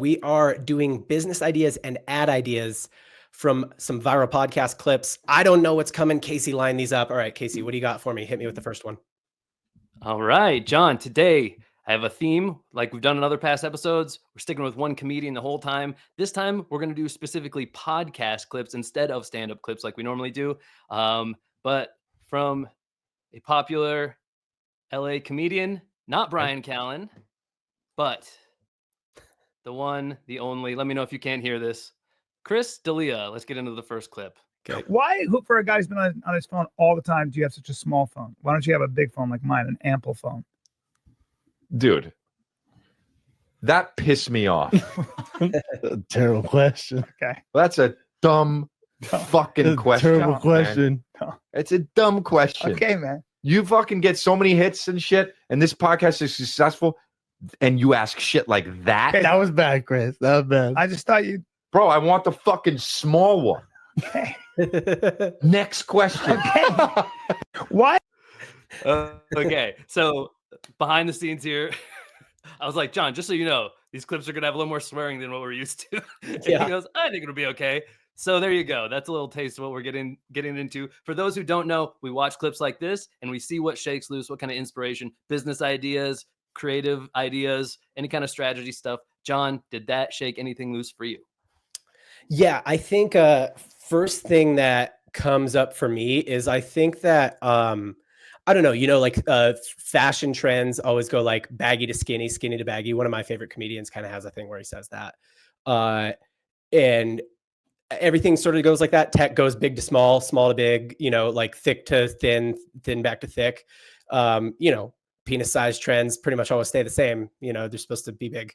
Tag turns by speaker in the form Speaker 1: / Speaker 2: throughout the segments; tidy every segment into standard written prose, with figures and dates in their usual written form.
Speaker 1: We are doing business ideas and ad ideas from some viral podcast clips. I don't know what's coming. Casey, line these up. All right, Casey, what do you got for me? Hit me with the first one.
Speaker 2: All right, John, today I have a theme like we've done in other past episodes. We're sticking with one comedian the whole time. This time, we're going to do specifically podcast clips instead of stand-up clips like we normally do. But from a popular LA comedian, not Brian Callen, but the one, the only, let me know if you can't hear this, Chris D'Elia. Let's get into the first clip.
Speaker 3: Okay. Why, for a guy who's been on his phone all the time, do you have such a small phone? Why don't you have a big phone like mine, an ample phone?
Speaker 4: Dude, that pissed me off.
Speaker 5: Terrible question.
Speaker 3: Okay.
Speaker 4: That's a dumb fucking question.
Speaker 5: Terrible question.
Speaker 4: It's a dumb question.
Speaker 3: Okay, man.
Speaker 4: You fucking get so many hits and shit, and this podcast is successful, and you ask shit like that?
Speaker 5: That was bad, Chris. That was bad.
Speaker 3: I just thought you...
Speaker 4: Bro, I want the fucking small one.
Speaker 3: Okay.
Speaker 4: Next question.
Speaker 3: Okay. Why?
Speaker 2: Okay, so behind the scenes here, I was like, John, just so you know, these clips are going to have a little more swearing than what we're used to. And he goes, I think it'll be okay. So there you go. That's a little taste of what we're getting into. For those who don't know, we watch clips like this and we see what shakes loose, what kind of inspiration, business ideas, creative ideas, any kind of strategy stuff. John, did that shake anything loose for you?
Speaker 1: Yeah, I think first thing that comes up for me is I think that I don't know, like fashion trends always go like baggy to skinny, skinny to baggy. One of my favorite comedians kind of has a thing where he says that. And everything sort of goes like that. Tech goes big to small, small to big, like thick to thin, thin back to thick. Penis size trends pretty much always stay the same. They're supposed to be big,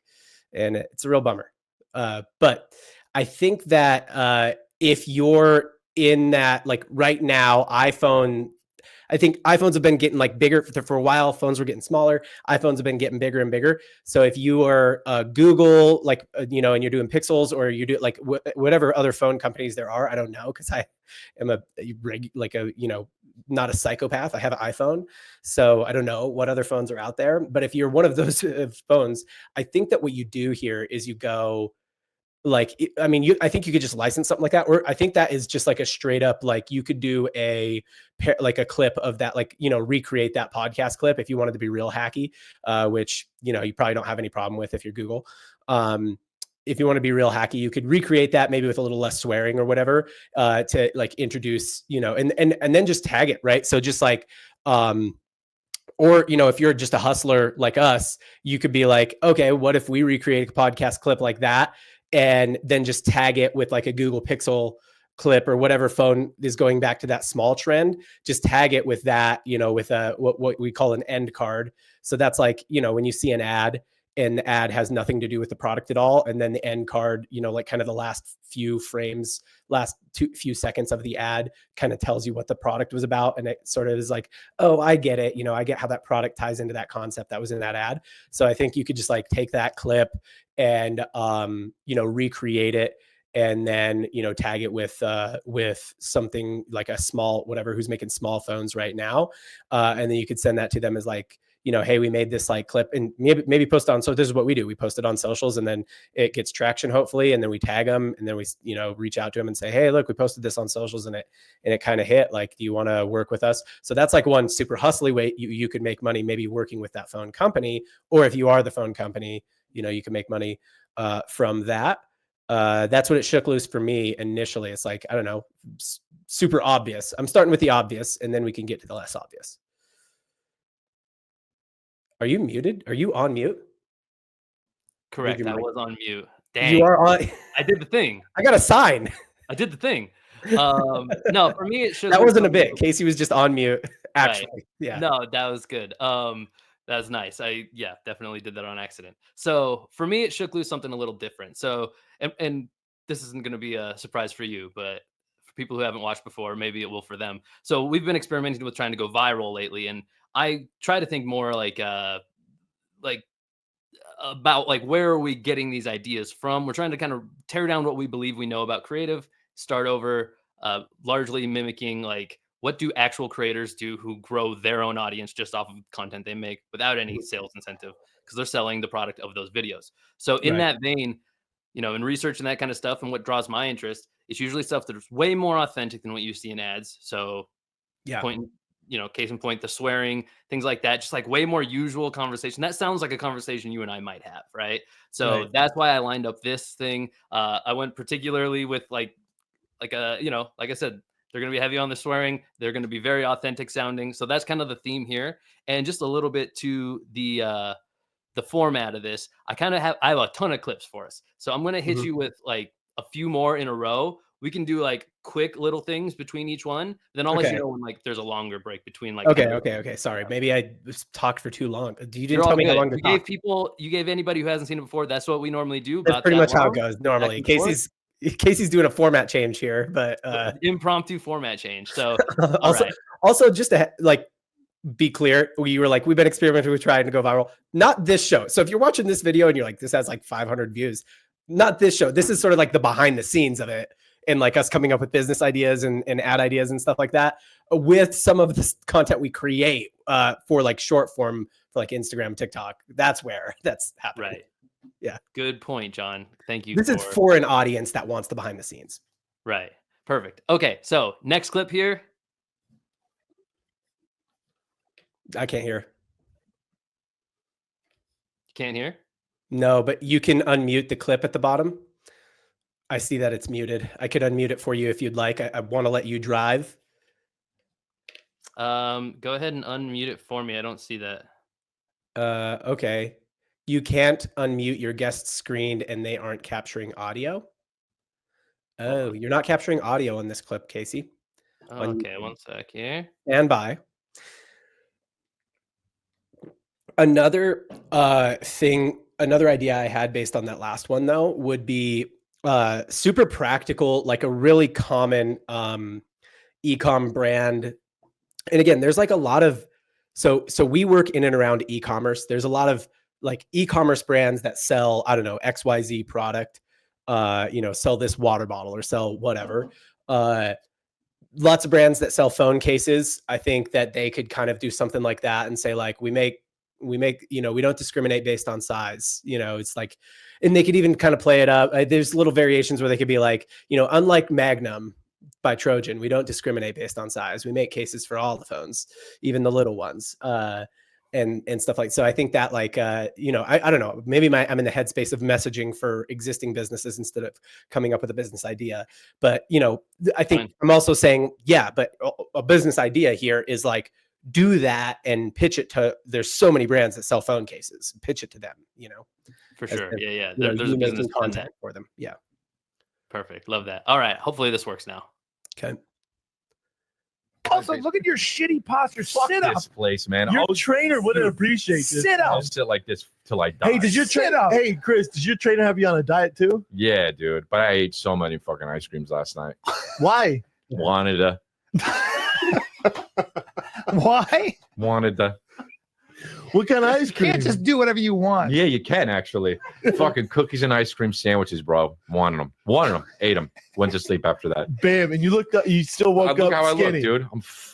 Speaker 1: and it's a real bummer. But I think that if you're in that, like right now, I think iPhones have been getting like bigger for a while. Phones were getting smaller. iPhones have been getting bigger and bigger. So if you are Google, like, and you're doing Pixels, or you do like whatever other phone companies there are, I don't know, because I am not a psychopath. I have an iPhone, so I don't know what other phones are out there. But if you're one of those phones, I think that what you do here is you go, like, I think you could just license something like that. Or I think that is just like a straight up, like you could do a clip of that, like, recreate that podcast clip if you wanted to be real hacky, which, you probably don't have any problem with if you're Google. If you want to be real hacky, you could recreate that maybe with a little less swearing or whatever, to like introduce, and then just tag it. Right. So just like, or, if you're just a hustler like us, you could be like, okay, what if we recreate a podcast clip like that? And then just tag it with like a Google Pixel clip or whatever phone is going back to that small trend. Just tag it with that, with what we call an end card. So that's like, when you see an ad and the ad has nothing to do with the product at all, and then the end card, like kind of the last few frames, last few seconds of the ad kind of tells you what the product was about. And it sort of is like, oh, I get it. I get how that product ties into that concept that was in that ad. So I think you could just like take that clip and, recreate it, and then, tag it with something like a small, whatever, who's making small phones right now. And then you could send that to them as like, hey, we made this like clip, and maybe post on. So this is what we do. We post it on socials, and then it gets traction, hopefully. And then we tag them, and then we, reach out to them and say, hey, look, we posted this on socials, and it kind of hit. Like, do you want to work with us? So that's like one super hustly way you could make money, maybe working with that phone company. Or if you are the phone company, you can make money from that. That's what it shook loose for me initially. It's like, I don't know, super obvious. I'm starting with the obvious, and then we can get to the less obvious. Are you muted? Are you on mute?
Speaker 2: Correct. I was on mute. Dang.
Speaker 1: You are on.
Speaker 2: I did the thing.
Speaker 1: I got a sign.
Speaker 2: I did the thing. No, for me, it should.
Speaker 1: That wasn't a bit. Casey was just on mute. Actually,
Speaker 2: right.
Speaker 1: Yeah.
Speaker 2: No, that was good. That was nice. I definitely did that on accident. So for me, it shook loose something a little different. So, and this isn't going to be a surprise for you, but for people who haven't watched before, maybe it will for them. So we've been experimenting with trying to go viral lately, and I try to think more like about like, where are we getting these ideas from? We're trying to kind of tear down what we believe we know about creative, start over, largely mimicking like, what do actual creators do who grow their own audience just off of content they make without any sales incentive, because they're selling the product of those videos. So in that vein, in research and that kind of stuff, and what draws my interest, it's usually stuff that's way more authentic than what you see in ads. So
Speaker 1: Yeah.
Speaker 2: point, case in point, the swearing, things like that, just like way more usual conversation. That sounds like a conversation you and I might have, right? So
Speaker 1: Right.
Speaker 2: that's why I lined up this thing. I went particularly with like like I said, they're going to be heavy on the swearing. They're going to be very authentic sounding. So that's kind of the theme here. And just a little bit to the format of this, I have a ton of clips for us. So I'm going to hit
Speaker 1: Mhm.
Speaker 2: you with like a few more in a row. We can do like quick little things between each one. Then I'll let you
Speaker 1: Okay.
Speaker 2: know when like there's a longer break between like
Speaker 1: Okay.
Speaker 2: kind of-
Speaker 1: Okay. Sorry. Maybe I talked for too long. You
Speaker 2: You're
Speaker 1: didn't
Speaker 2: all
Speaker 1: tell me how
Speaker 2: good.
Speaker 1: long to talk.
Speaker 2: You gave anybody who hasn't seen it before. That's what we normally do.
Speaker 1: That's
Speaker 2: About
Speaker 1: pretty
Speaker 2: that
Speaker 1: much how it
Speaker 2: long,
Speaker 1: goes normally.
Speaker 2: back and forth.
Speaker 1: Casey's doing a format change here, but
Speaker 2: Impromptu format change. So all
Speaker 1: also
Speaker 2: right.
Speaker 1: also just to like be clear, we were like, we've been experimenting with trying to go viral. Not this show. So if you're watching this video and you're like, this has like 500 views, not this show. This is sort of like the behind the scenes of it, and like us coming up with business ideas and ad ideas and stuff like that with some of this content we create for like short form for like Instagram, TikTok. That's where that's happening.
Speaker 2: Right.
Speaker 1: Yeah.
Speaker 2: Good point, John. Thank you.
Speaker 1: This is for an audience that wants the behind the scenes.
Speaker 2: Right. Perfect. Okay. So next clip here.
Speaker 1: I can't hear.
Speaker 2: You can't hear?
Speaker 1: No, but you can unmute the clip at the bottom. I see that it's muted. I could unmute it for you if you'd like. I want to let you drive.
Speaker 2: Go ahead and unmute it for me. I don't see that.
Speaker 1: Okay. You can't unmute your guest screen and they aren't capturing audio. Oh, you're not capturing audio on this clip, Casey.
Speaker 2: Okay, one sec here.
Speaker 1: Stand by. Another another idea I had based on that last one though would be super practical, like a really common e-com brand. And again, there's like a lot of so we work in and around e-commerce. There's a lot of like e-commerce brands that sell, I don't know, XYZ product, sell this water bottle or sell whatever. Lots of brands that sell phone cases. I think that they could kind of do something like that and say like, we make, we don't discriminate based on size. It's like, and they could even kind of play it up. There's little variations where they could be like, unlike Magnum by Trojan, we don't discriminate based on size. We make cases for all the phones, even the little ones, and stuff like. So I think that like, I don't know, maybe I'm in the headspace of messaging for existing businesses instead of coming up with a business idea. But I think I'm also saying, yeah, but a business idea here is like, do that and pitch it to. There's so many brands that sell phone cases. Pitch it to them.
Speaker 2: For sure. Yeah.
Speaker 1: There's
Speaker 2: a business
Speaker 1: content for them. Yeah.
Speaker 2: Perfect. Love that. All right. Hopefully this works now.
Speaker 1: Okay.
Speaker 3: Also, look at your shitty posture.
Speaker 4: Fuck
Speaker 3: Sit up.
Speaker 4: this place, man.
Speaker 5: Your
Speaker 4: I'll
Speaker 5: trainer wouldn't appreciate this.
Speaker 3: Sit
Speaker 4: I'll
Speaker 3: up.
Speaker 4: sit like this till I die.
Speaker 5: Hey, did your
Speaker 3: Sit up.
Speaker 5: Hey, Chris, did your trainer have you on a diet too?
Speaker 4: Yeah, dude. But I ate so many fucking ice creams last night.
Speaker 5: Why?
Speaker 4: Wanted to.
Speaker 3: Why?
Speaker 4: Wanted to.
Speaker 5: What kind of ice
Speaker 3: You
Speaker 5: cream?
Speaker 3: can't just do whatever you want.
Speaker 4: Yeah, you can actually. Fucking cookies and ice cream sandwiches, bro. Wanted them. Ate them. Went to sleep after that.
Speaker 5: Bam, and you looked up. You still woke
Speaker 4: Look
Speaker 5: up
Speaker 4: how
Speaker 5: skinny.
Speaker 4: I look, dude.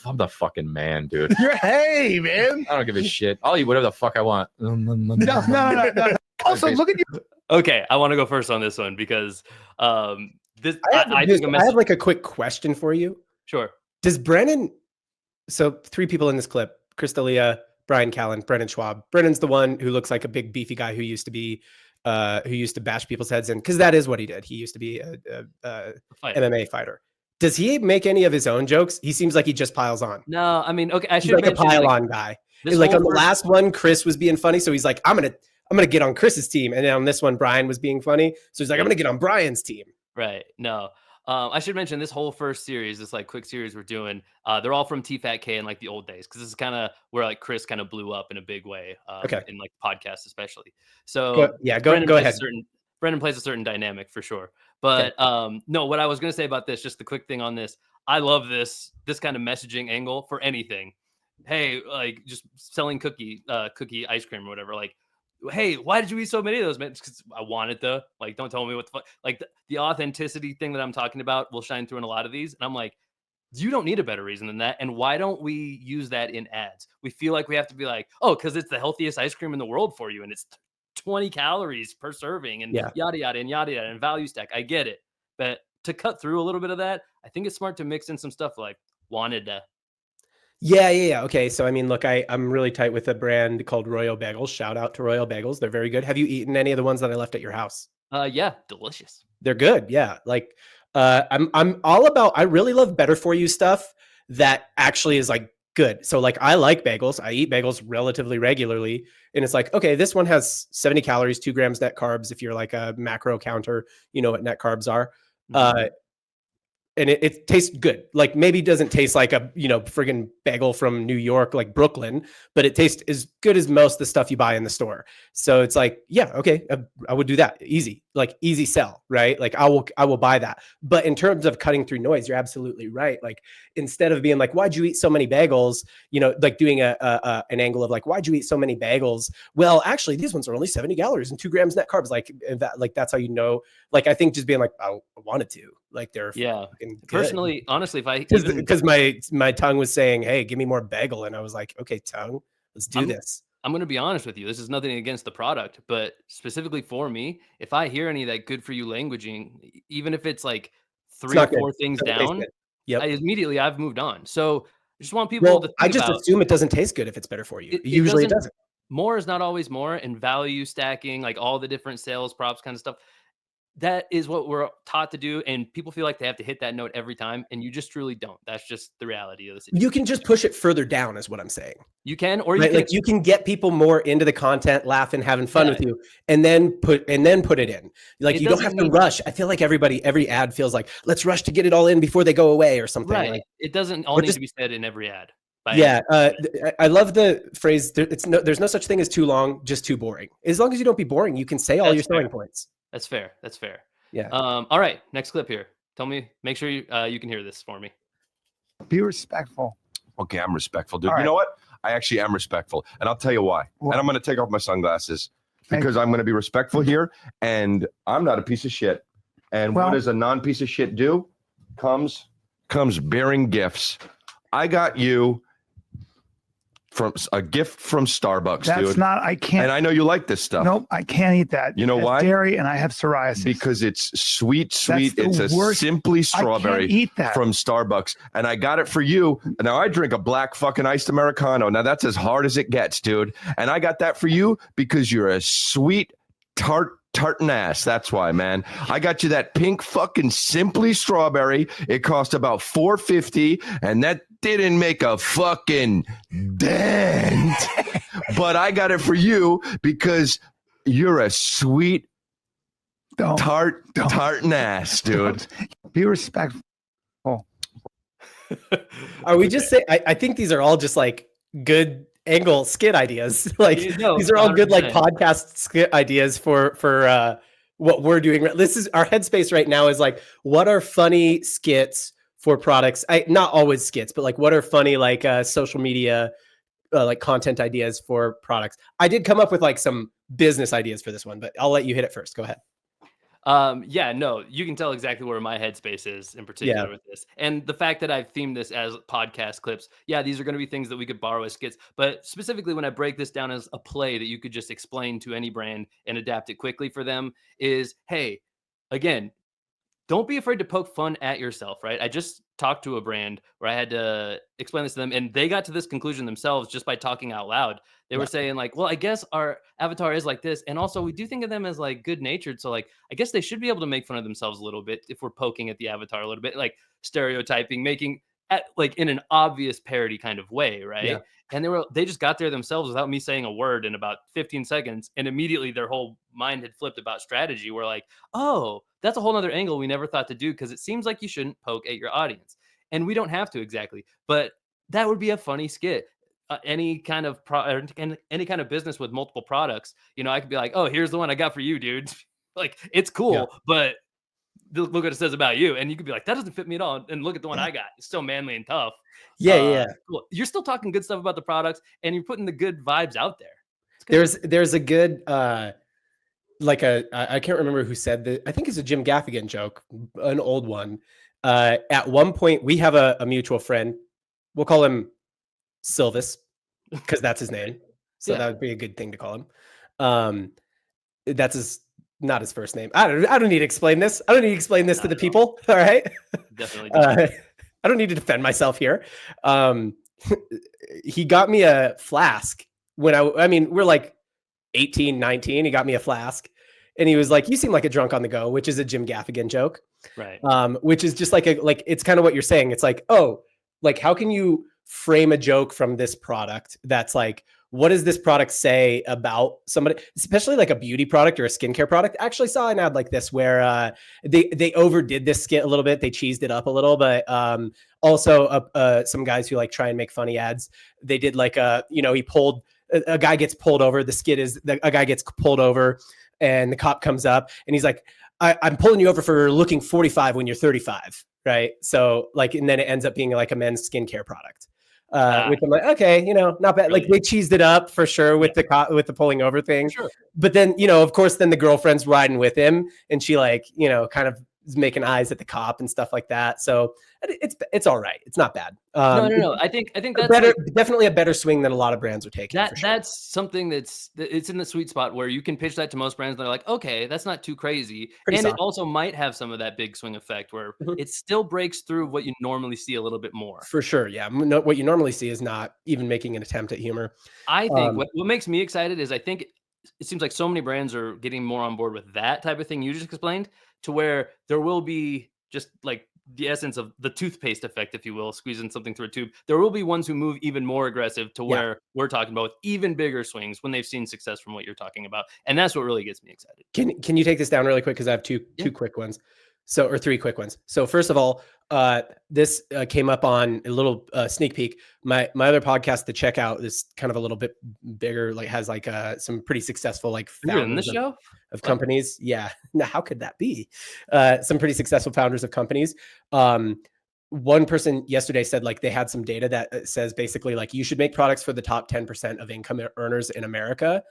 Speaker 4: I'm the fucking man, dude.
Speaker 5: You're hey, man.
Speaker 4: I don't give a shit. I'll eat whatever the fuck I want.
Speaker 3: No. Also, look at your.
Speaker 2: Okay. I want to go first on this one because this
Speaker 1: I have like a quick question for you.
Speaker 2: Sure.
Speaker 1: Does Brennan? So 3 people in this clip: Chris D'Elia, Brian Callen, Brennan Schwab. Brennan's the one who looks like a big beefy guy who used to bash people's heads in, because that is what he did. He used to be a MMA fighter. Does he make any of his own jokes? He seems like he just piles on.
Speaker 2: No, I mean, okay. I
Speaker 1: He's
Speaker 2: should
Speaker 1: like a pile on guy. Like on the last one, Chris was being funny, so he's like, I'm gonna get on Chris's team, and then on this one, Brian was being funny, so he's like, I'm gonna get on Brian's team.
Speaker 2: Right. No. I should mention this whole first series, this like quick series we're doing. They're all from TFATK in like the old days, because this is kind of where like Chris kind of blew up in a big way.
Speaker 1: Okay.
Speaker 2: In like podcasts especially. So
Speaker 1: go ahead.
Speaker 2: Brendan plays a certain dynamic for sure. But no, what I was gonna say about this, just the quick thing on this. I love this kind of messaging angle for anything. Hey, like just selling cookie ice cream or whatever. Like, hey, why did you eat so many of those, man? Because I wanted to. Like, don't tell me what the fuck. Like the authenticity thing that I'm talking about will shine through in a lot of these. And I'm like, you don't need a better reason than that. And why don't we use that in ads? We feel like we have to be like, oh, because it's the healthiest ice cream in the world for you, and it's 20 calories per serving and
Speaker 1: Yeah.
Speaker 2: yada yada and yada yada and value stack. I get it. But to cut through a little bit of that, I think it's smart to mix in some stuff like wanted to.
Speaker 1: Yeah. Okay. So I mean, look, I'm really tight with a brand called Royal Bagels. Shout out to Royal Bagels. They're very good. Have you eaten any of the ones that I left at your house?
Speaker 2: Yeah, delicious.
Speaker 1: They're good. Yeah. Like I'm all about, I really love better for you stuff that actually is like good. So like I like bagels. I eat bagels relatively regularly. And it's like, okay, this one has 70 calories, 2 grams net carbs. If you're like a macro counter, you know what net carbs are.
Speaker 2: Mhm.
Speaker 1: And it tastes good. Like maybe doesn't taste like a, friggin' bagel from New York, like Brooklyn, but it tastes as good as most of the stuff you buy in the store. So it's like, yeah, okay, I would do that. Easy, like easy sell, right? Like I will buy that. But in terms of cutting through noise, you're absolutely right. Like instead of being like, why'd you eat so many bagels? Like doing an angle of like, why'd you eat so many bagels? Well, actually, these ones are only 70 calories and 2 grams net carbs. Like that's how you know. Like I think just being like, I wanted to. Like they're
Speaker 2: Yeah.
Speaker 1: fucking good.
Speaker 2: Personally, honestly, if I
Speaker 1: Because my tongue was saying, hey, give me more bagel. And I was like, okay, tongue, let's do this.
Speaker 2: I'm going to be honest with you. This is nothing against the product, but specifically for me, if I hear any of that good for you languaging, even if it's like
Speaker 1: It's
Speaker 2: 3 or
Speaker 1: not good.
Speaker 2: 4 things
Speaker 1: Doesn't taste
Speaker 2: down,
Speaker 1: good. Yep.
Speaker 2: I've moved on. So I just want people to
Speaker 1: Well, I
Speaker 2: think
Speaker 1: just
Speaker 2: about
Speaker 1: assume it doesn't taste good if it's better for you.
Speaker 2: it
Speaker 1: Usually it
Speaker 2: doesn't.
Speaker 1: doesn't.
Speaker 2: More is not always more, and value stacking, like all the different sales props kind of stuff. That is what we're taught to do, and people feel like they have to hit that note every time, and you just truly don't. That's just the reality of the situation.
Speaker 1: You can just push it further down is what I'm saying.
Speaker 2: You can, or you
Speaker 1: Right?
Speaker 2: can
Speaker 1: Like you can get people more into the content, laughing, having fun with you, and then put it in. Like
Speaker 2: It
Speaker 1: you don't
Speaker 2: doesn't
Speaker 1: have to
Speaker 2: need-
Speaker 1: rush. I feel like every ad feels like, let's rush to get it all in before they go away or something.
Speaker 2: right.
Speaker 1: Like,
Speaker 2: It doesn't all
Speaker 1: or
Speaker 2: need
Speaker 1: just-
Speaker 2: to be said in every ad. by
Speaker 1: yeah,
Speaker 2: any-
Speaker 1: I love the phrase. There's no such thing as too long, just too boring. As long as you don't be boring, you can say all
Speaker 2: That's
Speaker 1: your selling
Speaker 2: fair.
Speaker 1: points.
Speaker 2: That's fair. That's fair.
Speaker 1: Yeah.
Speaker 2: All right. Next clip here. Make sure you can hear this for me.
Speaker 3: Be respectful.
Speaker 6: Okay, I'm respectful, dude.
Speaker 3: All
Speaker 6: You know
Speaker 3: right.
Speaker 6: what? I actually am respectful, and I'll tell you why.
Speaker 3: What?
Speaker 6: And I'm going to take off my sunglasses
Speaker 3: Thank
Speaker 6: because I'm going to be respectful here, and I'm not a piece of shit. And
Speaker 3: Well-
Speaker 6: what does a non-piece of shit do? Comes bearing gifts. I got you from a gift from Starbucks,
Speaker 3: That's
Speaker 6: dude.
Speaker 3: not. I can't.
Speaker 6: And I know you like this stuff.
Speaker 3: Nope, I can't eat that.
Speaker 6: You know
Speaker 3: It's
Speaker 6: why?
Speaker 3: Dairy, and I have psoriasis.
Speaker 6: Because it's sweet.
Speaker 3: the
Speaker 6: It's a
Speaker 3: worst-
Speaker 6: simply
Speaker 3: I
Speaker 6: strawberry
Speaker 3: can't eat that.
Speaker 6: from Starbucks. And I got it for you. Now I drink a black fucking iced Americano. Now that's as hard as it gets, dude. And I got that for you because you're a sweet tartan ass. That's why, man. I got you that pink fucking simply strawberry. It cost about $4.50, and that didn't make a fucking dent. But I got it for you because you're a sweet
Speaker 3: Don't
Speaker 6: tartan ass, dude.
Speaker 3: be respectful.
Speaker 1: Are we just saying? I think these are all just like good angle skit ideas. Like
Speaker 2: No,
Speaker 1: these are all good like
Speaker 2: 100%.
Speaker 1: podcast skit ideas for what we're doing. This is our headspace right now. Is like, what are funny skits for products? Not always skits, but like what are funny like social media like content ideas for products? I did come up with like some business ideas for this one, but I'll let you hit it first. Go ahead.
Speaker 2: Yeah, no, you can tell exactly where my headspace is in particular
Speaker 1: Yeah.
Speaker 2: with this. And the fact that I've themed this as podcast clips, yeah, these are going to be things that we could borrow as skits. But specifically, when I break this down as a play that you could just explain to any brand and adapt it quickly for them, is hey, again, don't be afraid to poke fun at yourself, right? I just talked to a brand where I had to explain this to them, and they got to this conclusion themselves just by talking out loud. They were saying like, well, I guess our avatar is like this. And also we do think of them as like good natured. So like, I guess they should be able to make fun of themselves a little bit if we're poking at the avatar a little bit, like stereotyping, making at like in an obvious parody kind of way. Right.
Speaker 1: Yeah.
Speaker 2: And they just got there themselves without me saying a word in about 15 seconds. And immediately their whole mind had flipped about strategy. We're like, oh, that's a whole nother angle we never thought to do. Cause it seems like you shouldn't poke at your audience. And we don't have to exactly, but that would be a funny skit. Any kind of any kind of business with multiple products, I could be like, oh, here's the one I got for you, dude. Like it's cool, but look what it says about you. And you could be like, that doesn't fit me at all. And look at the one I got. It's still manly and tough.
Speaker 1: Yeah.
Speaker 2: Cool. You're still talking good stuff about the products and you're putting the good vibes out there.
Speaker 1: There's a good like I can't remember who said that. I think it's a Jim Gaffigan joke, an old one. At one point, we have a mutual friend. We'll call him Silvis because that's his name. So
Speaker 2: Yeah.
Speaker 1: that would be a good thing to call him. That's not his first name. I don't need to explain this. I don't need to explain this to the people. All right.
Speaker 2: Definitely don't.
Speaker 1: I don't need to defend myself here. He got me a flask when I mean, we're like 18, 19. He got me a flask and he was like, "You seem like a drunk on the go," which is a Jim Gaffigan joke.
Speaker 2: Right.
Speaker 1: Which is just like it's kind of what you're saying. It's like, oh, like how can you frame a joke from this product that's like, what does this product say about somebody, especially like a beauty product or a skincare product? I actually saw an ad like this where they overdid this skit a little bit. They cheesed it up a little, but also some guys who like try and make funny ads. They did like a guy gets pulled over. The skit is a guy gets pulled over and the cop comes up and he's like, I'm pulling you over for looking 45 when you're 35. Right. So like, and then it ends up being like a men's skincare product. Which I'm like, okay, not bad. Like they cheesed it up for sure with the pulling over thing.
Speaker 2: Sure.
Speaker 1: But then, of course, then the girlfriend's riding with him and she like, kind of is making eyes at the cop and stuff like that. So it's all right. It's not bad.
Speaker 2: No. I think that's
Speaker 1: better, definitely a better swing than a lot of brands are taking.
Speaker 2: That
Speaker 1: for sure.
Speaker 2: That's something it's in the sweet spot where you can pitch that to most brands. They're like, okay, that's not too crazy.
Speaker 1: Pretty
Speaker 2: and
Speaker 1: soft.
Speaker 2: It also might have some of that big swing effect where it still breaks through what you normally see a little bit more.
Speaker 1: For sure. Yeah. What you normally see is not even making an attempt at humor.
Speaker 2: I think what makes me excited is I think it seems like so many brands are getting more on board with that type of thing you just explained, to where there will be just like the essence of the toothpaste effect, if you will, squeezing something through a tube. There will be ones who move even more aggressive to where we're talking about with even bigger swings when they've seen success from what you're talking about. And that's what really gets me excited.
Speaker 1: Can you take this down really quick? Because I have two quick ones. Or three quick ones. So first of all, this came up on a little sneak peek. My other podcast, The Checkout, is kind of a little bit bigger, like has like some pretty successful like founders of companies. Yeah. Now, how could that be? Some pretty successful founders of companies. One person yesterday said like they had some data that says basically like you should make products for the top 10% of income earners in America.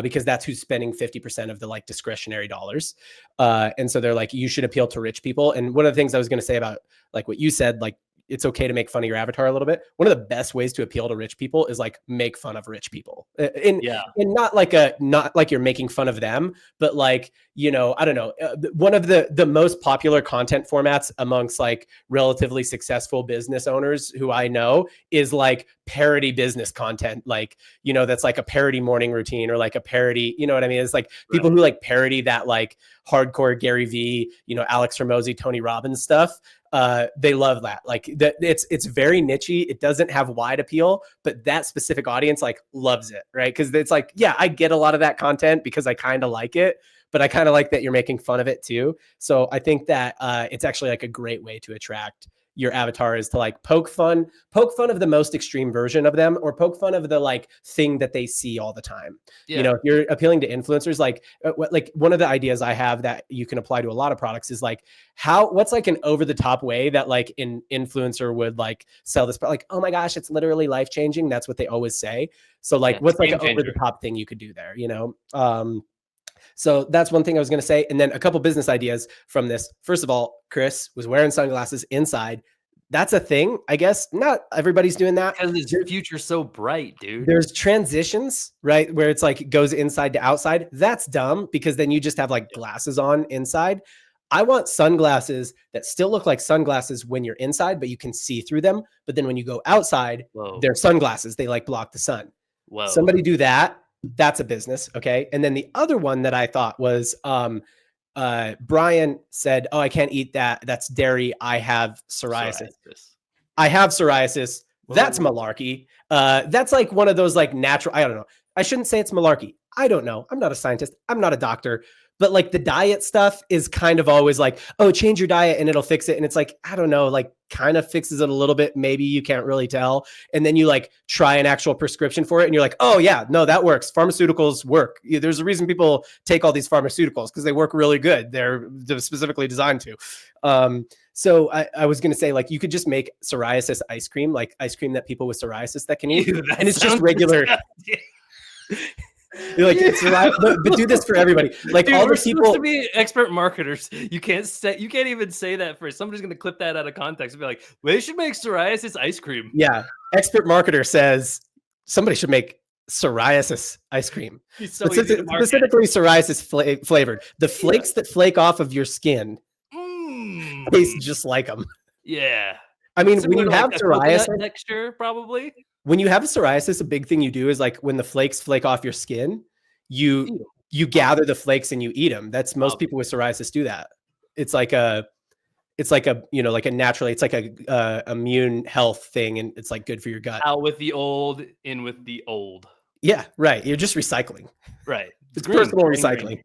Speaker 1: Because that's who's spending 50% of the like discretionary dollars. And so they're like, you should appeal to rich people. And one of the things I was going to say about like what you said, like it's okay to make fun of your avatar a little bit. One of the best ways to appeal to rich people is like make fun of rich people. And not like you're making fun of them, but like, I don't know. One of the most popular content formats amongst like relatively successful business owners who I know is like parody business content. Like, that's like a parody morning routine or like a parody, you know what I mean? It's like people who like parody that like hardcore Gary V, Alex Hormozy, Tony Robbins stuff. They love that. Like that it's very nichey. It doesn't have wide appeal, but that specific audience like loves it, right? Because it's like, yeah, I get a lot of that content because I kind of like it, but I kind of like that you're making fun of it too. So I think that it's actually like a great way to attract your avatar is to like poke fun of the most extreme version of them, or poke fun of the like thing that they see all the time. If you're appealing to influencers, like one of the ideas I have that you can apply to a lot of products is like what's like an over the top way that like an influencer would like sell this, but like, oh my gosh, it's literally life changing. That's what they always say. So like, what's like an over the top thing you could do there, So that's one thing I was going to say. And then a couple business ideas from this. First of all, Chris was wearing sunglasses inside. That's a thing, I guess. Not everybody's doing that.
Speaker 2: Because the future's so bright, dude.
Speaker 1: There's transitions, right? Where it's like it goes inside to outside. That's dumb because then you just have like glasses on inside. I want sunglasses that still look like sunglasses when you're inside, but you can see through them. But then when you go outside, they're sunglasses. They like block the sun. Somebody do that. That's a business. Okay. And then the other one that I thought was Brian said, oh, I can't eat that. That's dairy. I have psoriasis. I have psoriasis. That's malarkey. That's like one of those like natural, I don't know. I shouldn't say it's malarkey. I don't know. I'm not a scientist. I'm not a doctor. But like the diet stuff is kind of always like, oh, change your diet and it'll fix it. And it's like, I don't know, like kind of fixes it a little bit. Maybe you can't really tell. And then you like try an actual prescription for it. And you're like, oh yeah, no, that works. Pharmaceuticals work. There's a reason people take all these pharmaceuticals because they work really good. They're specifically designed to. So I was going to say, like, you could just make psoriasis ice cream, like ice cream that people with psoriasis that can eat. And it's just regular. You're like, it's but do this for everybody. Like, dude, all the people
Speaker 2: supposed to be expert marketers. You can't even say that first. Somebody's gonna clip that out of context and be like, well, they should make psoriasis ice cream.
Speaker 1: Yeah. Expert marketer says somebody should make psoriasis ice cream.
Speaker 2: It's so easy to market.
Speaker 1: Specifically psoriasis flavored. The flakes that flake off of your skin taste just like them.
Speaker 2: Yeah.
Speaker 1: I mean, when
Speaker 2: Similar
Speaker 1: you
Speaker 2: to,
Speaker 1: have
Speaker 2: like, a coconut
Speaker 1: psoriasis,
Speaker 2: texture, probably.
Speaker 1: when you have psoriasis, a big thing you do is like when the flakes flake off your skin, you gather the flakes and you eat them. That's most people with psoriasis do that. It's like a like a naturally, it's like a immune health thing, and it's like good for your gut.
Speaker 2: Out with the old, in with the old.
Speaker 1: Yeah, right. You're just recycling.
Speaker 2: Right.
Speaker 1: It's
Speaker 2: green,
Speaker 1: personal
Speaker 2: green,
Speaker 1: recycling.
Speaker 2: green.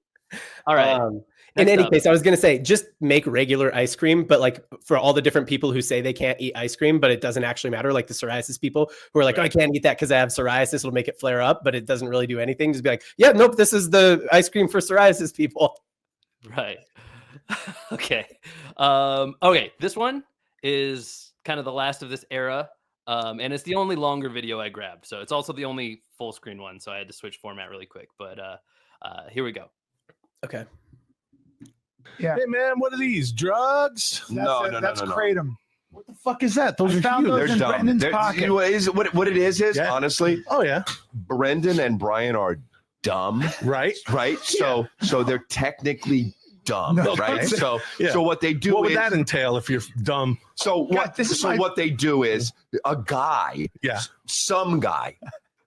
Speaker 2: All right.
Speaker 1: In
Speaker 2: Next
Speaker 1: any
Speaker 2: up.
Speaker 1: case, I was going to say, just make regular ice cream, but like for all the different people who say they can't eat ice cream, but it doesn't actually matter, like the psoriasis people who are like, oh, I can't eat that because I have psoriasis, it'll make it flare up, but it doesn't really do anything. Just be like, yeah, nope, this is the ice cream for psoriasis people.
Speaker 2: Right. Okay. Okay. This one is kind of the last of this era. And it's the only longer video I grabbed. So it's also the only full screen one. So I had to switch format really quick. But here we go.
Speaker 1: Okay.
Speaker 3: Yeah.
Speaker 5: Hey man, what are these drugs?
Speaker 3: That's kratom.
Speaker 5: What the fuck is that? Those
Speaker 3: I
Speaker 5: are
Speaker 3: found
Speaker 5: huge.
Speaker 3: those in Brendan's pocket.
Speaker 6: What it is
Speaker 5: Yeah.
Speaker 6: honestly,
Speaker 5: Oh yeah,
Speaker 6: Brendan and Brian are dumb,
Speaker 5: right.
Speaker 6: right? So they're technically dumb,
Speaker 3: No,
Speaker 6: right?
Speaker 3: okay.
Speaker 6: So
Speaker 5: Yeah.
Speaker 6: so what they do
Speaker 5: What would
Speaker 6: is
Speaker 5: that entail if you're dumb?
Speaker 6: what they do is a guy,
Speaker 5: Yeah.
Speaker 6: some guy,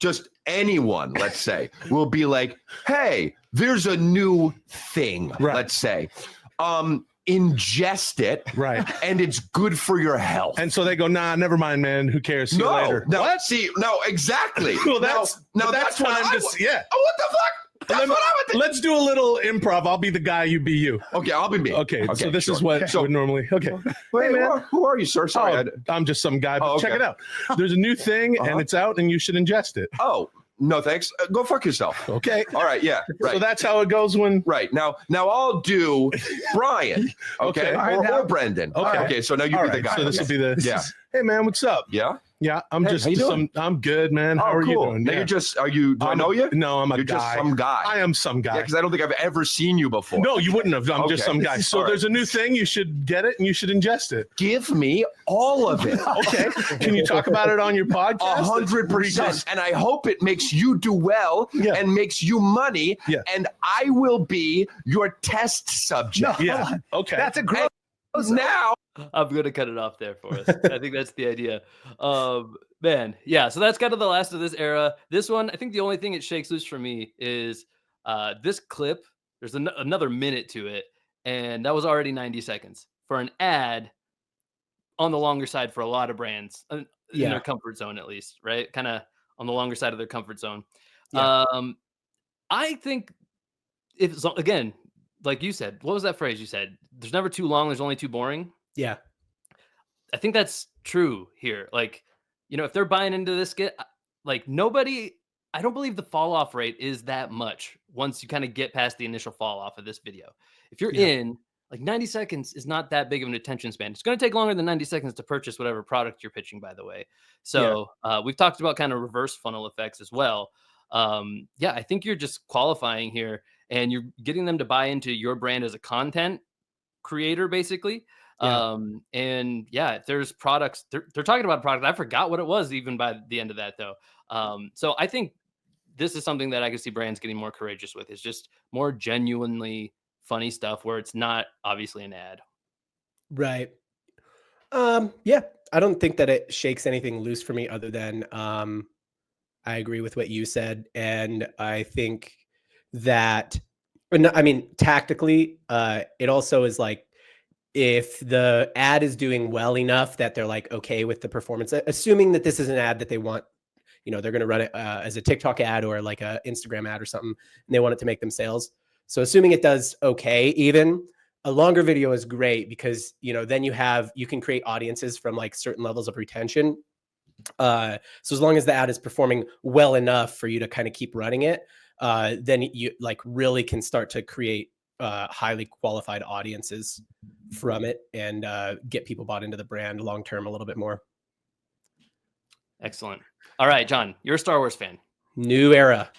Speaker 6: just anyone, let's say, will be like, hey, there's a new thing,
Speaker 5: Right.
Speaker 6: let's say. Ingest it,
Speaker 5: Right.
Speaker 6: and it's good for your health.
Speaker 5: And so they go, nah, never mind, man. Who cares? See you later.
Speaker 6: No, no, exactly.
Speaker 5: Well, that's
Speaker 6: that's
Speaker 5: what
Speaker 6: what
Speaker 5: I'm
Speaker 6: I
Speaker 5: just.
Speaker 6: would-
Speaker 5: Yeah.
Speaker 6: Oh, what the fuck? That's what I would think.
Speaker 5: Let's do a little improv. I'll be the guy. You be you.
Speaker 6: Okay, I'll be me.
Speaker 5: Okay. So this is
Speaker 6: sure.
Speaker 5: what
Speaker 6: So-
Speaker 5: would normally. Okay.
Speaker 6: Wait,
Speaker 5: Hey, man.
Speaker 6: who are you, sir? Sorry.
Speaker 5: I'm just some guy. But
Speaker 6: Oh, okay.
Speaker 5: check it out. There's a new thing, and it's out, and you should ingest it.
Speaker 6: Oh, no, thanks. Go fuck yourself.
Speaker 5: Okay.
Speaker 6: All right, yeah, right.
Speaker 5: So that's how it goes when.
Speaker 6: Right now I'll do Brian, okay,
Speaker 5: Okay.
Speaker 3: All right,
Speaker 6: or Brendan.
Speaker 5: Okay.
Speaker 6: Okay, so now you
Speaker 5: All
Speaker 6: be the
Speaker 5: right.
Speaker 6: guy.
Speaker 5: So this will be the.
Speaker 6: Yeah.
Speaker 5: Hey man, what's up?
Speaker 6: Yeah.
Speaker 5: Yeah, I'm
Speaker 6: Hey,
Speaker 5: just
Speaker 6: how you doing?
Speaker 5: I'm good, man. How
Speaker 6: Oh,
Speaker 5: are you
Speaker 6: cool.
Speaker 5: doing?
Speaker 6: Now
Speaker 5: Yeah.
Speaker 6: you're just. Are you? Do I know you?
Speaker 5: No, I'm a
Speaker 6: You're
Speaker 5: guy.
Speaker 6: just some guy.
Speaker 5: I am some guy.
Speaker 6: Yeah, because I don't think I've ever seen you before.
Speaker 5: No, you wouldn't have. I'm just
Speaker 6: Okay.
Speaker 5: some guy. So
Speaker 6: All right.
Speaker 5: there's a new thing. You should get it and you should ingest it.
Speaker 6: Give me all of it.
Speaker 5: Okay. Can you talk about it on your podcast?
Speaker 6: 100%. And I hope it makes you do well
Speaker 5: Yeah.
Speaker 6: and makes you money.
Speaker 5: Yeah.
Speaker 6: And I will be your test subject.
Speaker 5: Yeah. Okay.
Speaker 3: That's a gross.
Speaker 6: Now.
Speaker 2: I'm gonna cut it off there for us. I think that's the idea. Man, yeah. So that's kind of the last of this era. This one, I think the only thing it shakes loose for me is this clip. There's another minute to it, and that was already 90 seconds for an ad on the longer side for a lot of brands in their comfort zone, at least, right? Kind of on the longer side of their comfort zone.
Speaker 1: Yeah.
Speaker 2: I think if again, like you said, what was that phrase you said? There's never too long. There's only too boring.
Speaker 1: Yeah.
Speaker 2: I think that's true here. Like, if they're buying into this like nobody, I don't believe the fall off rate is that much once you kind of get past the initial fall off of this video. If you're in, like 90 seconds is not that big of an attention span. It's going to take longer than 90 seconds to purchase whatever product you're pitching, by the way. So we've talked about kind of reverse funnel effects as well. I think you're just qualifying here and you're getting them to buy into your brand as a content creator, basically. If there's products, they're talking about a product. I forgot what it was even by the end of that though. So I think this is something that I can see brands getting more courageous with. It's just more genuinely funny stuff where it's not obviously an ad.
Speaker 1: Right. Yeah, I don't think that it shakes anything loose for me other than I agree with what you said. And I think that, I mean, tactically, it also is like, if the ad is doing well enough that they're like, okay with the performance, assuming that this is an ad that they want, they're going to run it as a TikTok ad or like a Instagram ad or something, and they want it to make them sales. So assuming it does okay, even a longer video is great because, then you can create audiences from like certain levels of retention. So as long as the ad is performing well enough for you to kind of keep running it, then you like really can start to create highly qualified audiences from it and get people bought into the brand long term a little bit more.
Speaker 2: Excellent. All right, John, you're a Star Wars fan.
Speaker 1: New era.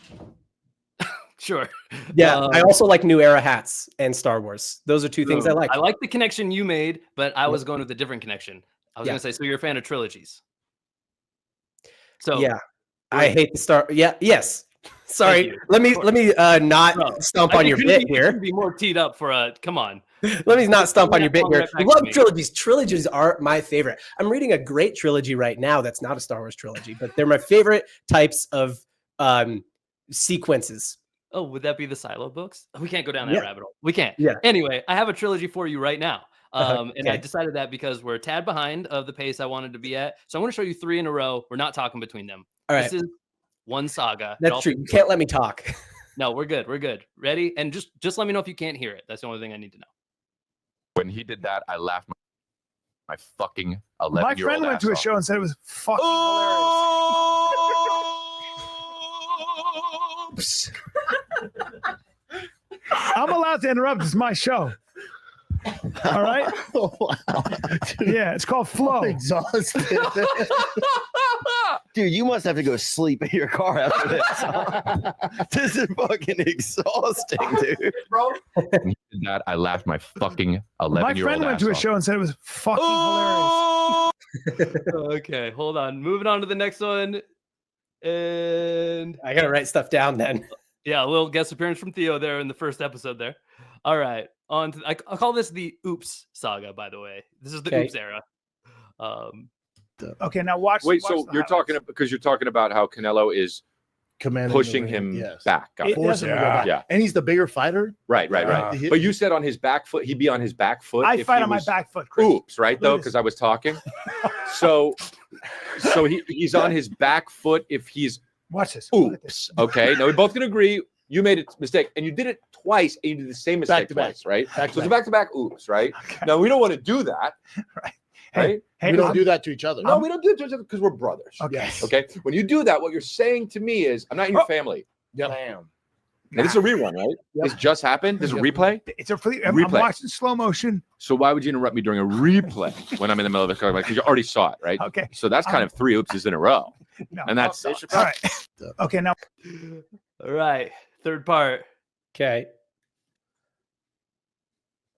Speaker 2: Sure.
Speaker 1: Yeah, I also like New Era hats and Star Wars. Those are two things I like.
Speaker 2: I like the connection you made, but I was going with a different connection. I was going to say, so you're a fan of trilogies. So
Speaker 1: yeah, I hate the Star. Yeah. Yes. Sorry.
Speaker 2: you.
Speaker 1: Let me not
Speaker 2: No,
Speaker 1: stomp
Speaker 2: I
Speaker 1: on your bit
Speaker 2: couldn't
Speaker 1: here.
Speaker 2: be more teed up for a. Come on.
Speaker 1: Let me not stomp on your bit
Speaker 2: Come
Speaker 1: here.
Speaker 2: right
Speaker 1: I
Speaker 2: back to
Speaker 1: love
Speaker 2: me.
Speaker 1: trilogies. Trilogies are my favorite. I'm reading a great trilogy right now that's not a Star Wars trilogy, but they're my favorite types of sequences.
Speaker 2: Oh, would that be the Silo books? We can't go down that
Speaker 1: Yeah.
Speaker 2: rabbit hole. We can't.
Speaker 1: Yeah.
Speaker 2: Anyway, I have a trilogy for you right now. And I
Speaker 1: Okay.
Speaker 2: decided that because we're a tad behind of the pace I wanted to be at. So I want to show you 3 in a row. We're not talking between them.
Speaker 1: All right.
Speaker 2: This is one saga. It
Speaker 1: That's
Speaker 2: all
Speaker 1: true.
Speaker 2: fits
Speaker 1: You can't let me talk.
Speaker 2: No, we're good. We're good. Ready? And just let me know if you can't hear it. That's the only thing I need to know.
Speaker 4: When he did that, I laughed my fucking
Speaker 3: My
Speaker 4: 11-year-old
Speaker 3: friend went to a
Speaker 4: ass
Speaker 3: show and said it was fucking
Speaker 6: Oops.
Speaker 3: hilarious. I'm allowed to interrupt. It's my show. All right.
Speaker 5: Oh, wow. Dude,
Speaker 3: Yeah, it's called Flow.
Speaker 5: I'm exhausted.
Speaker 7: Dude, you must have to go sleep in your car after this. This is fucking exhausting, dude.
Speaker 4: When he did that, I laughed my fucking 11-year-old
Speaker 3: My friend went
Speaker 4: ass
Speaker 3: to a
Speaker 4: off.
Speaker 3: show and said it was fucking hilarious.
Speaker 2: Okay, hold on. Moving on to the next one. And
Speaker 1: I gotta write stuff down then.
Speaker 2: yeah, a little guest appearance from Theo there in the first episode there. All right. On to, I'll call this the Oops saga, by the way. This is the
Speaker 1: Okay.
Speaker 2: Oops era.
Speaker 3: Okay, now watch.
Speaker 4: Wait,
Speaker 3: watch
Speaker 4: so
Speaker 3: the
Speaker 4: you're talking
Speaker 3: highlights.
Speaker 4: because you're talking about how Canelo is
Speaker 5: Commanding the
Speaker 4: pushing
Speaker 5: ring,
Speaker 4: him
Speaker 5: yes.
Speaker 4: back. Got
Speaker 3: It
Speaker 4: it.
Speaker 5: Forcing him to go
Speaker 3: doesn't-
Speaker 5: back.
Speaker 4: Yeah.
Speaker 5: And he's the bigger fighter.
Speaker 4: Right.
Speaker 5: He-
Speaker 4: But you said on his back foot, he'd be on his back foot.
Speaker 3: I
Speaker 4: if
Speaker 3: fight
Speaker 4: he
Speaker 3: on my
Speaker 4: was-
Speaker 3: back foot, Chris.
Speaker 4: Oops, right though,
Speaker 3: Look at
Speaker 4: because I was talking. So he's on his back foot if he's
Speaker 3: Watch this. Look at this.
Speaker 4: oops. Okay. Now we both can agree you made a mistake and you did it twice and you did the same mistake
Speaker 5: to back.
Speaker 4: twice, right?
Speaker 5: Back to
Speaker 4: So it's a
Speaker 5: back.
Speaker 4: back-to-back oops, right?
Speaker 3: Okay.
Speaker 4: Now we don't want to do that,
Speaker 3: Right.
Speaker 4: right?
Speaker 3: Hey,
Speaker 5: We don't
Speaker 3: I'm-
Speaker 5: do that to each other.
Speaker 4: No, we don't do it because we're brothers.
Speaker 3: Okay.
Speaker 5: Yes.
Speaker 4: Okay. When you do that, what you're saying to me is, I'm not in your
Speaker 3: Oh.
Speaker 4: family.
Speaker 5: Yep.
Speaker 7: Damn.
Speaker 4: Now, this is a rerun, right?
Speaker 5: Yep.
Speaker 4: This just happened. This is a
Speaker 5: Yep.
Speaker 4: replay.
Speaker 3: It's a I'm
Speaker 4: Replay.
Speaker 3: watching slow motion.
Speaker 4: So why would you interrupt me during a replay when I'm in the middle of a because you already saw it, right?
Speaker 3: Okay.
Speaker 4: So that's kind of 3 oopses in a row,
Speaker 3: No.
Speaker 4: and that's
Speaker 3: All right. Okay, now
Speaker 2: All right. Third part.
Speaker 1: Okay.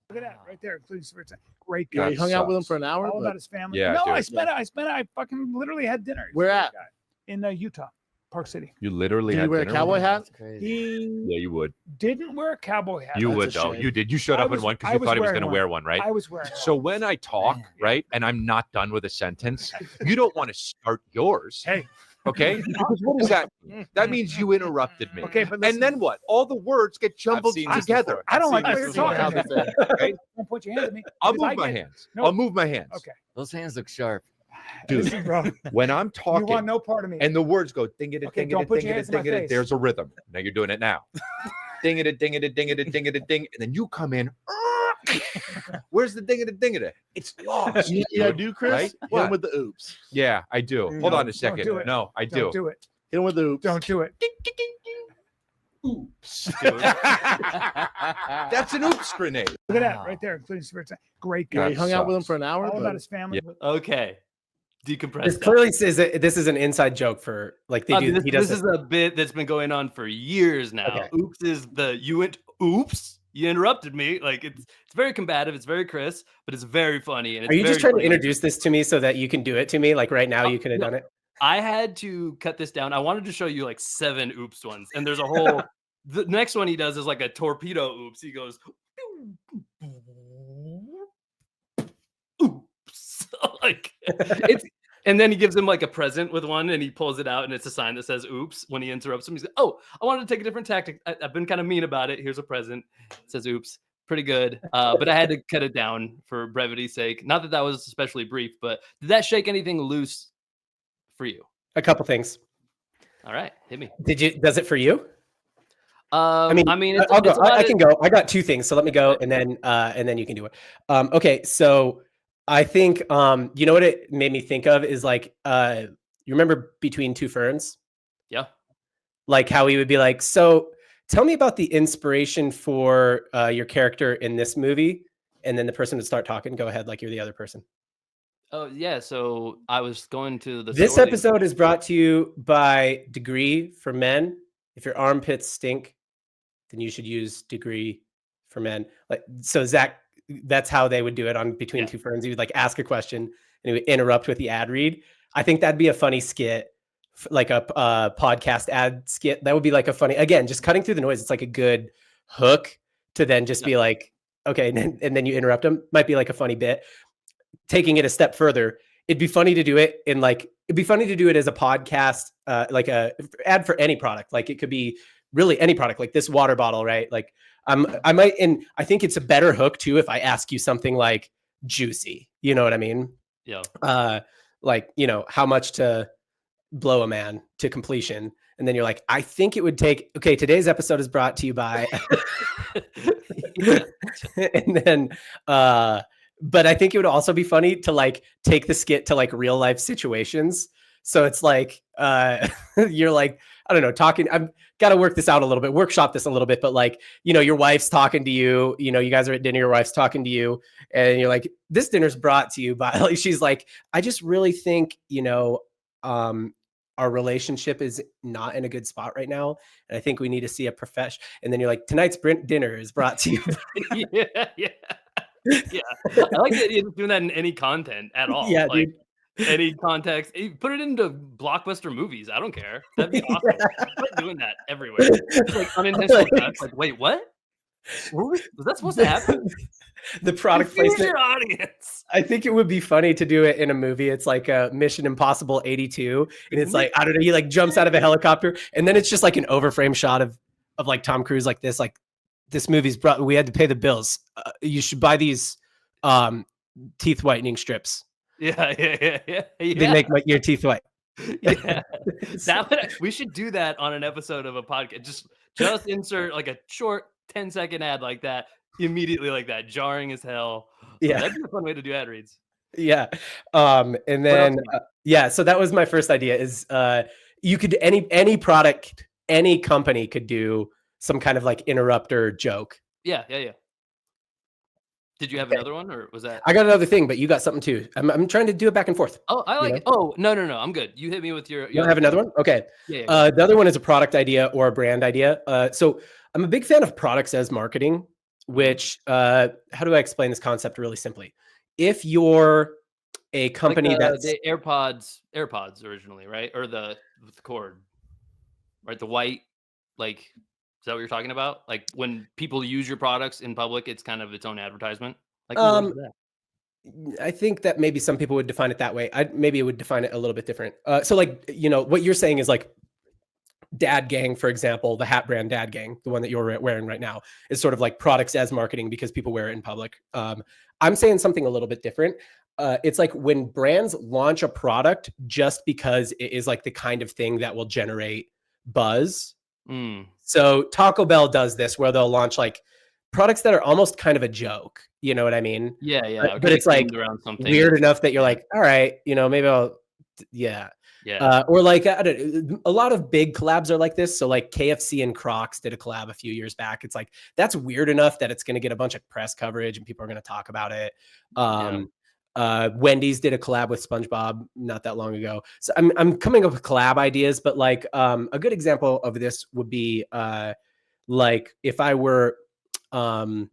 Speaker 3: look at that right there, including Svirta. Great
Speaker 5: Yeah,
Speaker 3: guy.
Speaker 5: you hung out with him
Speaker 4: sucks.
Speaker 5: for an hour.
Speaker 3: All
Speaker 5: but
Speaker 3: about his family.
Speaker 4: Yeah,
Speaker 3: no,
Speaker 4: dude.
Speaker 3: I fucking literally had dinner. He's a
Speaker 5: Where
Speaker 3: great
Speaker 5: at?
Speaker 3: guy. In Utah, Park City.
Speaker 4: You literally
Speaker 5: Did
Speaker 4: had
Speaker 5: you wear a
Speaker 4: dinner
Speaker 5: cowboy
Speaker 4: with him?
Speaker 5: hat?
Speaker 7: That's crazy.
Speaker 3: He
Speaker 4: Yeah, you would.
Speaker 3: didn't wear a cowboy hat.
Speaker 8: You
Speaker 5: That's
Speaker 8: would
Speaker 5: a
Speaker 8: though.
Speaker 5: shame.
Speaker 8: You did. You showed
Speaker 3: I
Speaker 8: up
Speaker 3: was-
Speaker 8: in one because
Speaker 3: I
Speaker 8: you
Speaker 3: was
Speaker 8: thought he was
Speaker 3: wearing
Speaker 8: going to
Speaker 3: one.
Speaker 8: wear one, right?
Speaker 3: I was wearing.
Speaker 8: So
Speaker 3: one.
Speaker 8: when I talk,
Speaker 3: Man.
Speaker 8: right, and I'm not done with a sentence, you don't want to start yours.
Speaker 3: Hey.
Speaker 8: Okay? Because what does that mean? That means you interrupted me.
Speaker 3: Okay, but listen,
Speaker 8: And then what? All the words get jumbled
Speaker 4: seen this
Speaker 8: together.
Speaker 4: before.
Speaker 3: I don't like
Speaker 8: I've
Speaker 3: what you're
Speaker 8: seen
Speaker 3: talking
Speaker 8: this
Speaker 3: about.
Speaker 8: before. Okay?
Speaker 3: Don't point your hands at me.
Speaker 8: I'll
Speaker 3: because I
Speaker 8: move my
Speaker 3: get-
Speaker 8: hands.
Speaker 3: No.
Speaker 8: I'll move my hands.
Speaker 3: Okay,
Speaker 7: Those hands look sharp.
Speaker 8: Dude,
Speaker 3: listen, bro.
Speaker 8: when I'm
Speaker 3: You want
Speaker 8: talking
Speaker 3: no part of me.
Speaker 8: and the words go ding it,
Speaker 3: Okay,
Speaker 8: ding
Speaker 3: don't
Speaker 8: it,
Speaker 3: put
Speaker 8: ding
Speaker 3: your
Speaker 8: it,
Speaker 3: hands in my
Speaker 8: ding it,
Speaker 3: face.
Speaker 8: there's a rhythm. Now you're doing it now. Ding it, ding it, ding it, ding it, ding, and then you come in. Where's the ding it, ding it? It's lost.
Speaker 5: Yeah,
Speaker 8: dude,
Speaker 5: do Chris?
Speaker 8: right?
Speaker 5: Hit him
Speaker 8: What?
Speaker 5: with the oops.
Speaker 8: Yeah, I do.
Speaker 3: No,
Speaker 8: Hold on a
Speaker 3: don't
Speaker 8: second.
Speaker 3: do it.
Speaker 8: No, I
Speaker 3: Don't
Speaker 8: do.
Speaker 3: do it.
Speaker 5: Hit him with the oops.
Speaker 3: Don't do it.
Speaker 8: Oops. That's an oops grenade.
Speaker 3: Look at that right there, including Svirta. Great
Speaker 5: Yeah,
Speaker 3: guy.
Speaker 5: you hung out with him
Speaker 4: sucks.
Speaker 5: for an hour.
Speaker 3: All
Speaker 5: but-
Speaker 3: about his family.
Speaker 2: Okay. Decompress.
Speaker 1: This
Speaker 2: that.
Speaker 1: clearly says that this is an inside joke for like they do.
Speaker 2: This,
Speaker 1: He does
Speaker 2: this is a bit that's been going on for years now.
Speaker 1: Okay.
Speaker 2: Oops is you went oops. You interrupted me. Like it's very combative. It's very crisp, but it's very funny. And it's
Speaker 1: Are you just
Speaker 2: very
Speaker 1: trying to
Speaker 2: funny.
Speaker 1: introduce this to me so that you can do it to me? Like right now, you could have
Speaker 2: no.
Speaker 1: done it.
Speaker 2: I had to cut this down. I wanted to show you like 7 oops ones, and there's a whole. The next one he does is like a torpedo oops. He goes oops, like it's. And then he gives him like a present with one, and he pulls it out, and it's a sign that says "Oops." When he interrupts him, he's like, "Oh, I wanted to take a different tactic. I've been kind of mean about it. Here's a present. It says "Oops." Pretty good, but I had to cut it down for brevity's sake. Not that that was especially brief, but did that shake anything loose for you?
Speaker 1: A couple things.
Speaker 2: All right, hit me.
Speaker 1: Did you? Does it for you?
Speaker 2: I mean, it's,
Speaker 1: I'll go.
Speaker 2: it's a lot
Speaker 1: I
Speaker 2: of-
Speaker 1: can go. I got 2 things, so let me go, and then you can do it. Okay, so I think you know what it made me think of is like you remember Between Two Ferns?
Speaker 2: Yeah.
Speaker 1: Like how he would be like, so tell me about the inspiration for your character in this movie, and then the person would start talking. Go ahead, like you're the other person.
Speaker 2: Oh yeah, so I was going to the.
Speaker 1: This
Speaker 2: store that-
Speaker 1: episode is brought to you by Degree for Men. If your armpits stink, then you should use Degree for Men. Like so, Zach, that's how they would do it on Between
Speaker 2: Yeah.
Speaker 1: Two Ferns. He would like ask a question and he would interrupt with the ad read. I think that'd be a funny skit like a podcast ad skit. That would be like a funny, again, just cutting through the noise. It's like a good hook to then just be like, okay, and then you interrupt them. Might be like a funny bit. Taking it a step further, it'd be funny to do it in like, it'd be funny to do it as a podcast, like a ad for any product. Like it could be really any product, like this water bottle, right? Like I might, and I think it's a better hook too if I ask you something like juicy. You know what I mean?
Speaker 2: Yeah.
Speaker 1: Like, you know, how much to blow a man to completion. And then you're like, I think it would take, okay, today's episode is brought to you by, and then, but I think it would also be funny to like take the skit to like real life situations. So it's like, you're like, I don't know, talking, I've got to work this out a little bit, workshop this a little bit, but like, you know, your wife's talking to you, you know, you guys are at dinner, your wife's talking to you and you're like, this dinner's brought to you by, like, she's like, I just really think, you know, our relationship is not in a good spot right now. And I think we need to see a professional. And then you're like, tonight's dinner is brought to you.
Speaker 2: Yeah. I like the idea of doing that in any content at all.
Speaker 1: Yeah,
Speaker 2: like
Speaker 1: dude.
Speaker 2: any context. Put it into blockbuster movies. I don't care. That'd be awesome. Start doing that everywhere. It's like unintentional cuts. Like, wait, what? Was that supposed to happen?
Speaker 1: The product
Speaker 2: Confuse
Speaker 1: placement.
Speaker 2: your audience.
Speaker 1: I think it would be funny to do it in a movie. It's like a Mission Impossible 82. And it's like, I don't know, he like jumps out of a helicopter. And then it's just like an overframe shot of like Tom Cruise like this. Like, this movie's brought, we had to pay the bills. You should buy these teeth whitening strips.
Speaker 2: Yeah.
Speaker 1: They make your teeth white.
Speaker 2: Yeah. We should do that on an episode of a podcast. Just insert like a short 10-second ad like that, immediately like that, jarring as hell.
Speaker 1: Yeah.
Speaker 2: That'd be a fun way to do ad reads.
Speaker 1: Yeah. And then so that was my first idea is you could any product, any company could do some kind of like interrupter joke.
Speaker 2: Yeah. Did you have another one, or was that?
Speaker 1: I got another thing, but you got something too. I'm trying to do it back and forth.
Speaker 2: Oh, I like it. Oh, no, I'm good. You hit me with your.
Speaker 1: You don't have another one? Okay.
Speaker 2: Yeah.
Speaker 1: The other one is a product idea or a brand idea. So I'm a big fan of products as marketing, which how do I explain this concept really simply? If you're a company
Speaker 2: like
Speaker 1: that's
Speaker 2: the AirPods originally, right? Or the cord, right? The white, like. Is that what you're talking about? Like when people use your products in public, it's kind of its own advertisement. Like, what is that?
Speaker 1: I think that maybe some people would define it that way. Maybe it would define it a little bit different. So like, you know, what you're saying is like Dad Gang, for example, the hat brand Dad Gang, the one that you're wearing right now, is sort of like products as marketing because people wear it in public. I'm saying something a little bit different. It's like when brands launch a product just because it is like the kind of thing that will generate buzz. So Taco Bell does this where they'll launch like products that are almost kind of a joke. You know what I mean?
Speaker 2: Yeah.
Speaker 1: But it's like
Speaker 2: around something
Speaker 1: weird enough that you're like, all right, you know, maybe I'll, yeah. Or like I don't know, a lot of big collabs are like this. So like KFC and Crocs did a collab a few years back. It's like that's weird enough that it's going to get a bunch of press coverage and people are going to talk about it. Wendy's did a collab with SpongeBob not that long ago. So I'm coming up with collab ideas, but like a good example of this would be like if I were like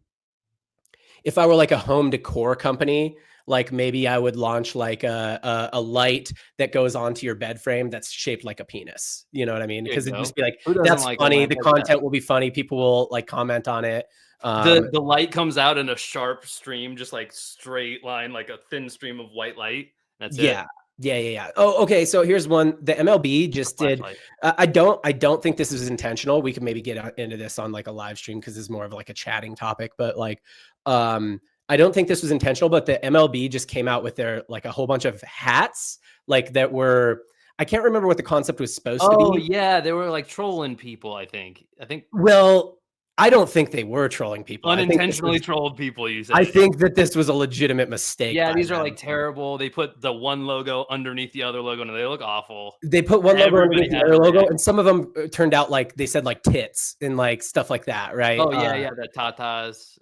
Speaker 1: a home decor company, like maybe I would launch like a light that goes onto your bed frame that's shaped like a penis. You know what I mean? Because it'd just be like, that's like funny. The content will be funny. People will like comment on it.
Speaker 2: The light comes out in a sharp stream, just like straight line, like a thin stream of white light. That's it.
Speaker 1: Yeah. Oh, okay. So here's one. The MLB just did. I don't think this is intentional. We can maybe get into this on like a live stream because it's more of like a chatting topic. But like, I don't think this was intentional. But the MLB just came out with their like a whole bunch of hats like that were. I can't remember what the concept was supposed to be.
Speaker 2: Oh yeah, they were like trolling people. I think.
Speaker 1: Well, I don't think they were trolling people.
Speaker 2: Unintentionally trolled people, you said.
Speaker 1: I think that this was a legitimate mistake.
Speaker 2: Yeah, these are like terrible. They put the one logo underneath the other logo and they look awful.
Speaker 1: They put one logo underneath the other logo and some of them turned out like they said like tits and like stuff like that, right?
Speaker 2: Oh yeah, the tatas.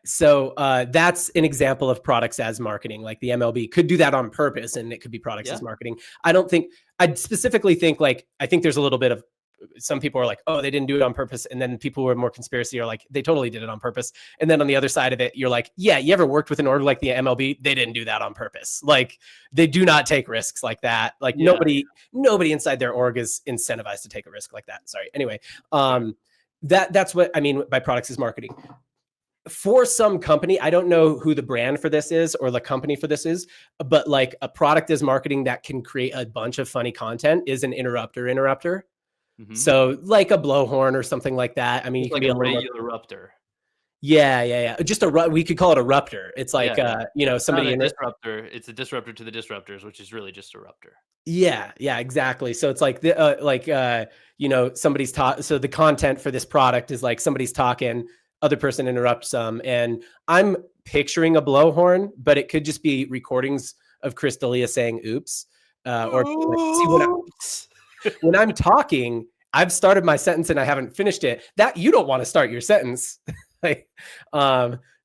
Speaker 1: So that's an example of products as marketing. Like the MLB could do that on purpose and it could be products as marketing. I'd specifically think like, I think there's a little bit of some people are like, oh, they didn't do it on purpose. And then people who are more conspiracy are like, they totally did it on purpose. And then on the other side of it, you're like, yeah, you ever worked with an org like the MLB? They didn't do that on purpose. Like they do not take risks like that. Like nobody inside their org is incentivized to take a risk like that. Sorry. Anyway, that's what I mean by products is marketing. For some company, I don't know who the brand for this is or the company for this is, but like a product is marketing that can create a bunch of funny content is an interrupter. So like a blowhorn or something like that. I mean,
Speaker 2: It's
Speaker 1: you can
Speaker 2: like
Speaker 1: be
Speaker 2: a
Speaker 1: a little
Speaker 2: regular ruptor.
Speaker 1: Yeah. Just we could call it a ruptor. It's like, somebody
Speaker 2: It's not a disruptor. It's a disruptor to the disruptors, which is really just a ruptor.
Speaker 1: Yeah, exactly. So it's like somebody's talk. So the content for this product is like somebody's talking, other person interrupts them, and I'm picturing a blowhorn, but it could just be recordings of Chris D'Elia saying "oops," or when I'm talking, I've started my sentence and I haven't finished it. That you don't want to start your sentence.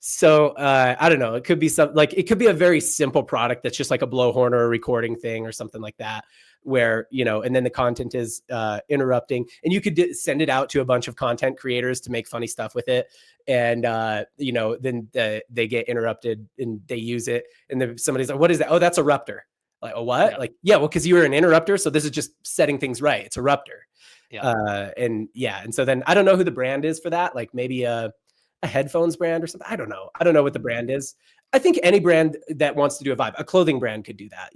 Speaker 1: So I don't know. It could be it could be a very simple product that's just like a blowhorn or a recording thing or something like that, where, and then the content is interrupting, and you could send it out to a bunch of content creators to make funny stuff with it. And, then they get interrupted and they use it. And then somebody's like, what is that? Oh, that's a ruptor. Like, oh, what?
Speaker 2: Yeah.
Speaker 1: Well, because you were an interrupter. So this is just setting things right. It's a ruptor.
Speaker 2: Yeah.
Speaker 1: And so then I don't know who the brand is for that. Like maybe a headphones brand or something. I don't know. I don't know what the brand is. I think any brand that wants to do a vibe, a clothing brand could do that,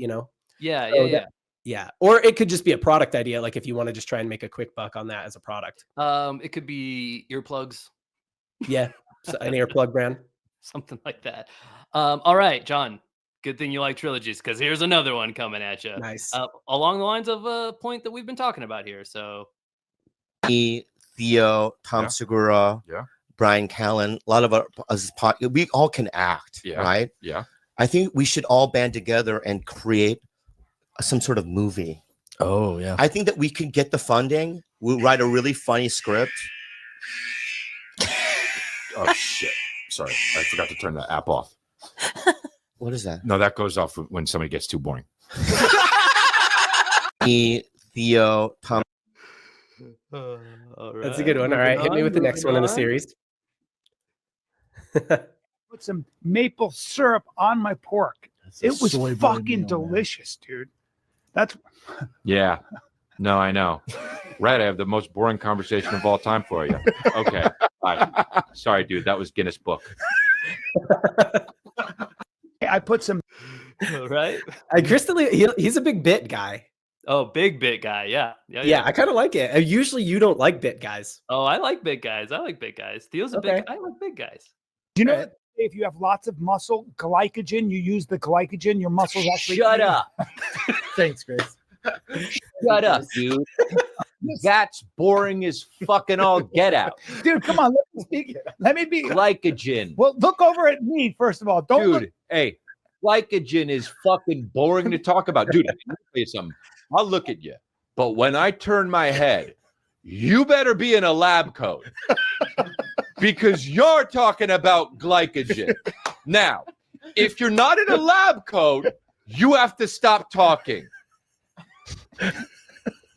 Speaker 1: Yeah. Or it could just be a product idea. Like if you want to just try and make a quick buck on that as a product.
Speaker 2: It could be earplugs.
Speaker 1: Yeah. So an earplug brand.
Speaker 2: Something like that. All right, John. Good thing you like trilogies, because here's another one coming at you.
Speaker 1: Nice.
Speaker 2: Along the lines of a point that we've been talking about here. So
Speaker 9: me, Theo, Tom Segura, Brian Callen, a lot of us, we all can act, right?
Speaker 4: Yeah.
Speaker 9: I think we should all band together and create some sort of movie.
Speaker 7: Oh, yeah.
Speaker 9: I think that we can get the funding. We'll write a really funny script.
Speaker 4: Oh, shit. Sorry. I forgot to turn the app off.
Speaker 9: What is that?
Speaker 4: No, that goes off when somebody gets too boring.
Speaker 9: Me, Theo, Tom.
Speaker 2: all right.
Speaker 1: That's a good one. All right. Hit me with the next one in the series.
Speaker 3: Put some maple syrup on my pork. It was fucking delicious, dude. That's
Speaker 4: Yeah. No, I know. Right. I have the most boring conversation of all time for you. Okay. Bye. Sorry, dude. That was Guinness Book.
Speaker 3: I put some.
Speaker 2: Right.
Speaker 1: Chris D'Elia, he's a big bit guy.
Speaker 2: Oh, big bit guy. Yeah.
Speaker 1: I kind of like it. Usually you don't like bit guys.
Speaker 2: Oh, I like big guys. Theo's a big. I like big guys.
Speaker 3: Do you know that if you have lots of muscle glycogen, you use the glycogen, your muscles actually.
Speaker 2: Shut up.
Speaker 8: Thanks, Chris.
Speaker 2: Shut up, dude.
Speaker 8: That's boring as fucking all get out.
Speaker 3: Dude, come on, let me speak. Let me be
Speaker 8: Glycogen.
Speaker 3: Well, look over at me first of all. Don't
Speaker 8: Dude,
Speaker 3: look.
Speaker 8: hey, glycogen is fucking boring to talk about. Dude, let me tell you something. I'll look at you, but when I turn my head, you better be in a lab coat because you're talking about glycogen. Now, if you're not in a lab coat, you have to stop talking.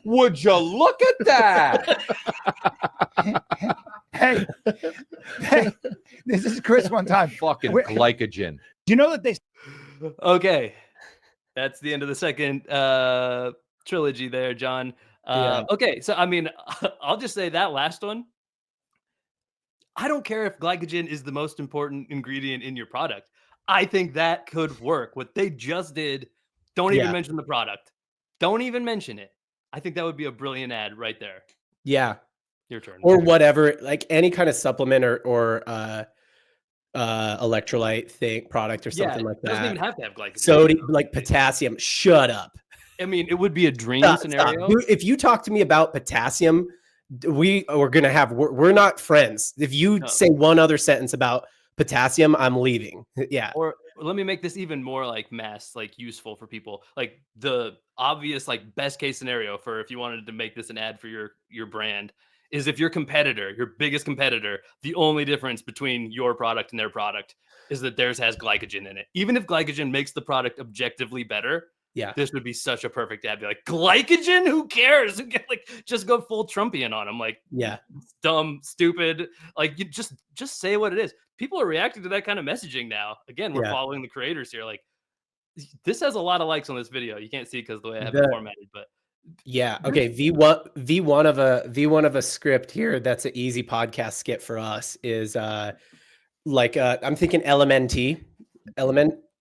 Speaker 8: Would you look at that?
Speaker 3: Hey, this is Chris one time.
Speaker 8: Fucking glycogen.
Speaker 3: Do you know that they?
Speaker 2: Okay, that's the end of the second trilogy there, John. Okay, so I mean, I'll just say that last one. I don't care if glycogen is the most important ingredient in your product. I think that could work. What they just did, don't even mention the product. Don't even mention it. I think that would be a brilliant ad right there.
Speaker 1: Yeah.
Speaker 2: Your turn.
Speaker 1: Or whatever, like any kind of supplement or electrolyte thing, product or something like that.
Speaker 2: It doesn't even have to have glycogen.
Speaker 1: Sodium, like potassium. Shut up.
Speaker 2: I mean, it would be a dream scenario.
Speaker 1: Dude, if you talk to me about potassium, we're not friends. If you say one other sentence about potassium, I'm leaving. Yeah.
Speaker 2: Or let me make this even more like useful for people. Like the obvious, like best case scenario for if you wanted to make this an ad for your brand is if your competitor, your biggest competitor, the only difference between your product and their product is that theirs has glycogen in it. Even if glycogen makes the product objectively better,
Speaker 1: Yeah.
Speaker 2: This would be such a perfect ad. Be like, glycogen? Who cares? Like, just go full Trumpian on them. Like,
Speaker 1: Yeah.
Speaker 2: dumb, stupid. Like, you just say what it is. People are reacting to that kind of messaging now. Again, we're
Speaker 1: Yeah.
Speaker 2: following the creators here. Like, this has a lot of likes on this video. You can't see because the way I have it
Speaker 1: The-
Speaker 2: formatted, but
Speaker 1: Yeah. Okay. V1 of a script here. That's an easy podcast skit for us. Is I'm thinking Element.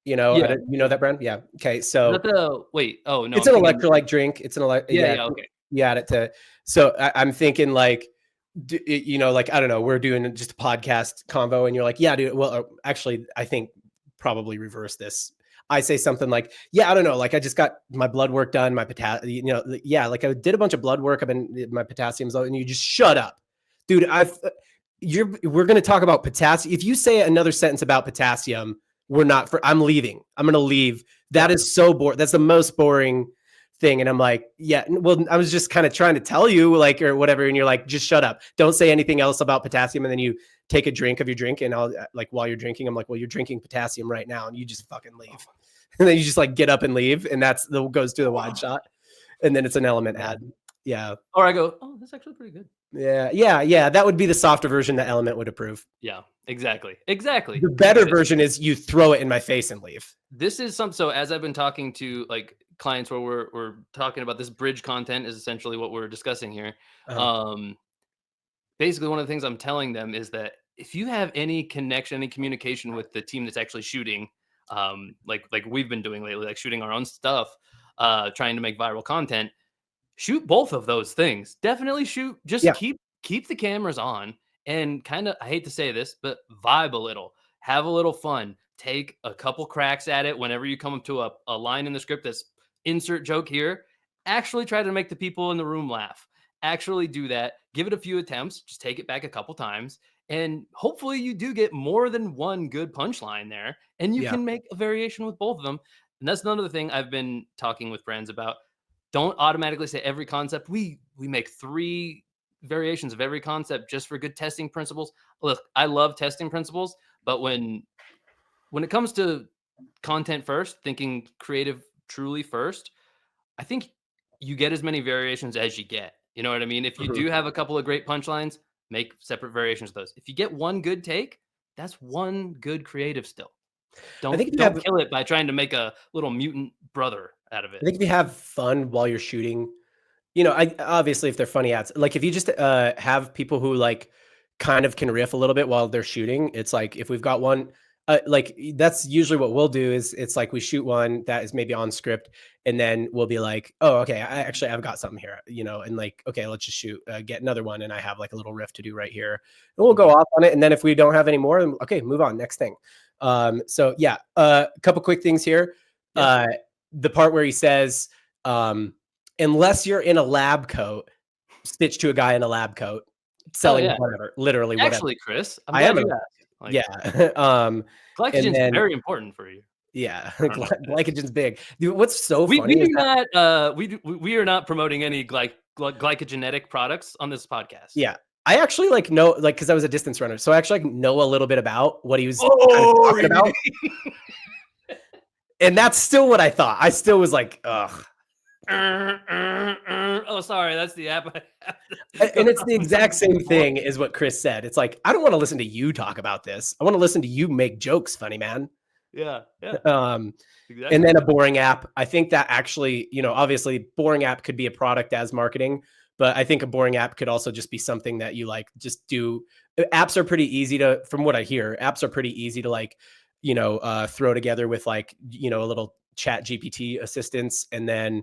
Speaker 1: You know,
Speaker 2: Yeah.
Speaker 1: you know that brand? Yeah. Okay.
Speaker 2: is
Speaker 1: So
Speaker 2: that the wait? Oh no,
Speaker 1: it's
Speaker 2: I'm
Speaker 1: an
Speaker 2: thinking-
Speaker 1: electrolyte drink. It's an
Speaker 2: Yeah. Okay.
Speaker 1: You add it to. So I'm thinking like, like I don't know. We're doing just a podcast convo, and you're like, yeah, dude. Well, actually, I think probably reverse this. I say something like, yeah, I don't know. Like I just got my blood work done, my potassium, like I did a bunch of blood work. My potassium's low, and you just shut up, dude. We're going to talk about potassium. If you say another sentence about potassium, I'm leaving. I'm going to leave. That is so boring. That's the most boring thing. And I'm like, yeah, well, I was just kind of trying to tell you like, or whatever. And you're like, just shut up. Don't say anything else about potassium. And then you take a drink of your drink. And I'll like, while you're drinking, I'm like, well, you're drinking potassium right now. And you just fucking leave. And then you just like get up and leave. And goes to the wide shot. And then it's an Element ad. Yeah.
Speaker 2: Or I go, oh, that's actually pretty good.
Speaker 1: Yeah. That would be the softer version that Element would approve.
Speaker 2: Yeah, exactly. Exactly.
Speaker 1: The better version is you throw it in my face and leave.
Speaker 2: This is so as I've been talking to like clients where we're talking about this bridge content is essentially what we're discussing here. Basically one of the things I'm telling them is that if you have any connection, any communication with the team that's actually shooting, like we've been doing lately, like shooting our own stuff, trying to make viral content, shoot both of those things. Definitely shoot. Just keep the cameras on and kind of, I hate to say this, but vibe a little, have a little fun, take a couple cracks at it. Whenever you come up to a line in the script that's insert joke here, actually try to make the people in the room laugh. Actually do that. Give it a few attempts. Just take it back a couple times. And hopefully you do get more than one good punchline there. And you can make a variation with both of them. And that's another thing I've been talking with friends about. Don't automatically say every concept. We make 3 variations of every concept just for good testing principles. Look, I love testing principles, but when it comes to content first, thinking creative truly first, I think you get as many variations as you get. You know what I mean? If you do have a couple of great punchlines, make separate variations of those. If you get one good take, that's one good creative still. Don't kill it by trying to make a little mutant brother out of it.
Speaker 1: I think if you have fun while you're shooting, obviously if they're funny ads, like if you just have people who like kind of can riff a little bit while they're shooting, it's like if we've got one, like that's usually what we'll do is it's like we shoot one that is maybe on script and then we'll be like, oh, okay, I've got something here, and like, okay, let's just shoot, get another one. And I have like a little riff to do right here and we'll go off on it. And then if we don't have any more, okay, move on, next thing. So yeah, a couple quick things here. The part where he says, unless you're in a lab coat, stitched to a guy in a lab coat selling whatever, literally whatever.
Speaker 2: Actually, Chris,
Speaker 1: I am.
Speaker 2: Like,
Speaker 1: glycogen
Speaker 2: is very important for you.
Speaker 1: Yeah, glycogen's big. Dude, what's so
Speaker 2: we
Speaker 1: funny?
Speaker 2: We are not promoting any glycogenetic products on this podcast.
Speaker 1: Yeah, I actually know because I was a distance runner, so I actually know a little bit about what he was talking about. And that's still what I thought. I still was like, ugh.
Speaker 2: Oh, sorry, that's the app.
Speaker 1: And it's the exact same thing as what Chris said. It's like, I don't want to listen to you talk about this. I want to listen to you make jokes, funny man.
Speaker 2: Yeah.
Speaker 1: Exactly. And then a boring app. I think that actually, obviously boring app could be a product as marketing, but I think a boring app could also just be something that you like just do. Apps are pretty easy to, from what I hear, apps are pretty easy to like, throw together with like, a little chat GPT assistance and then,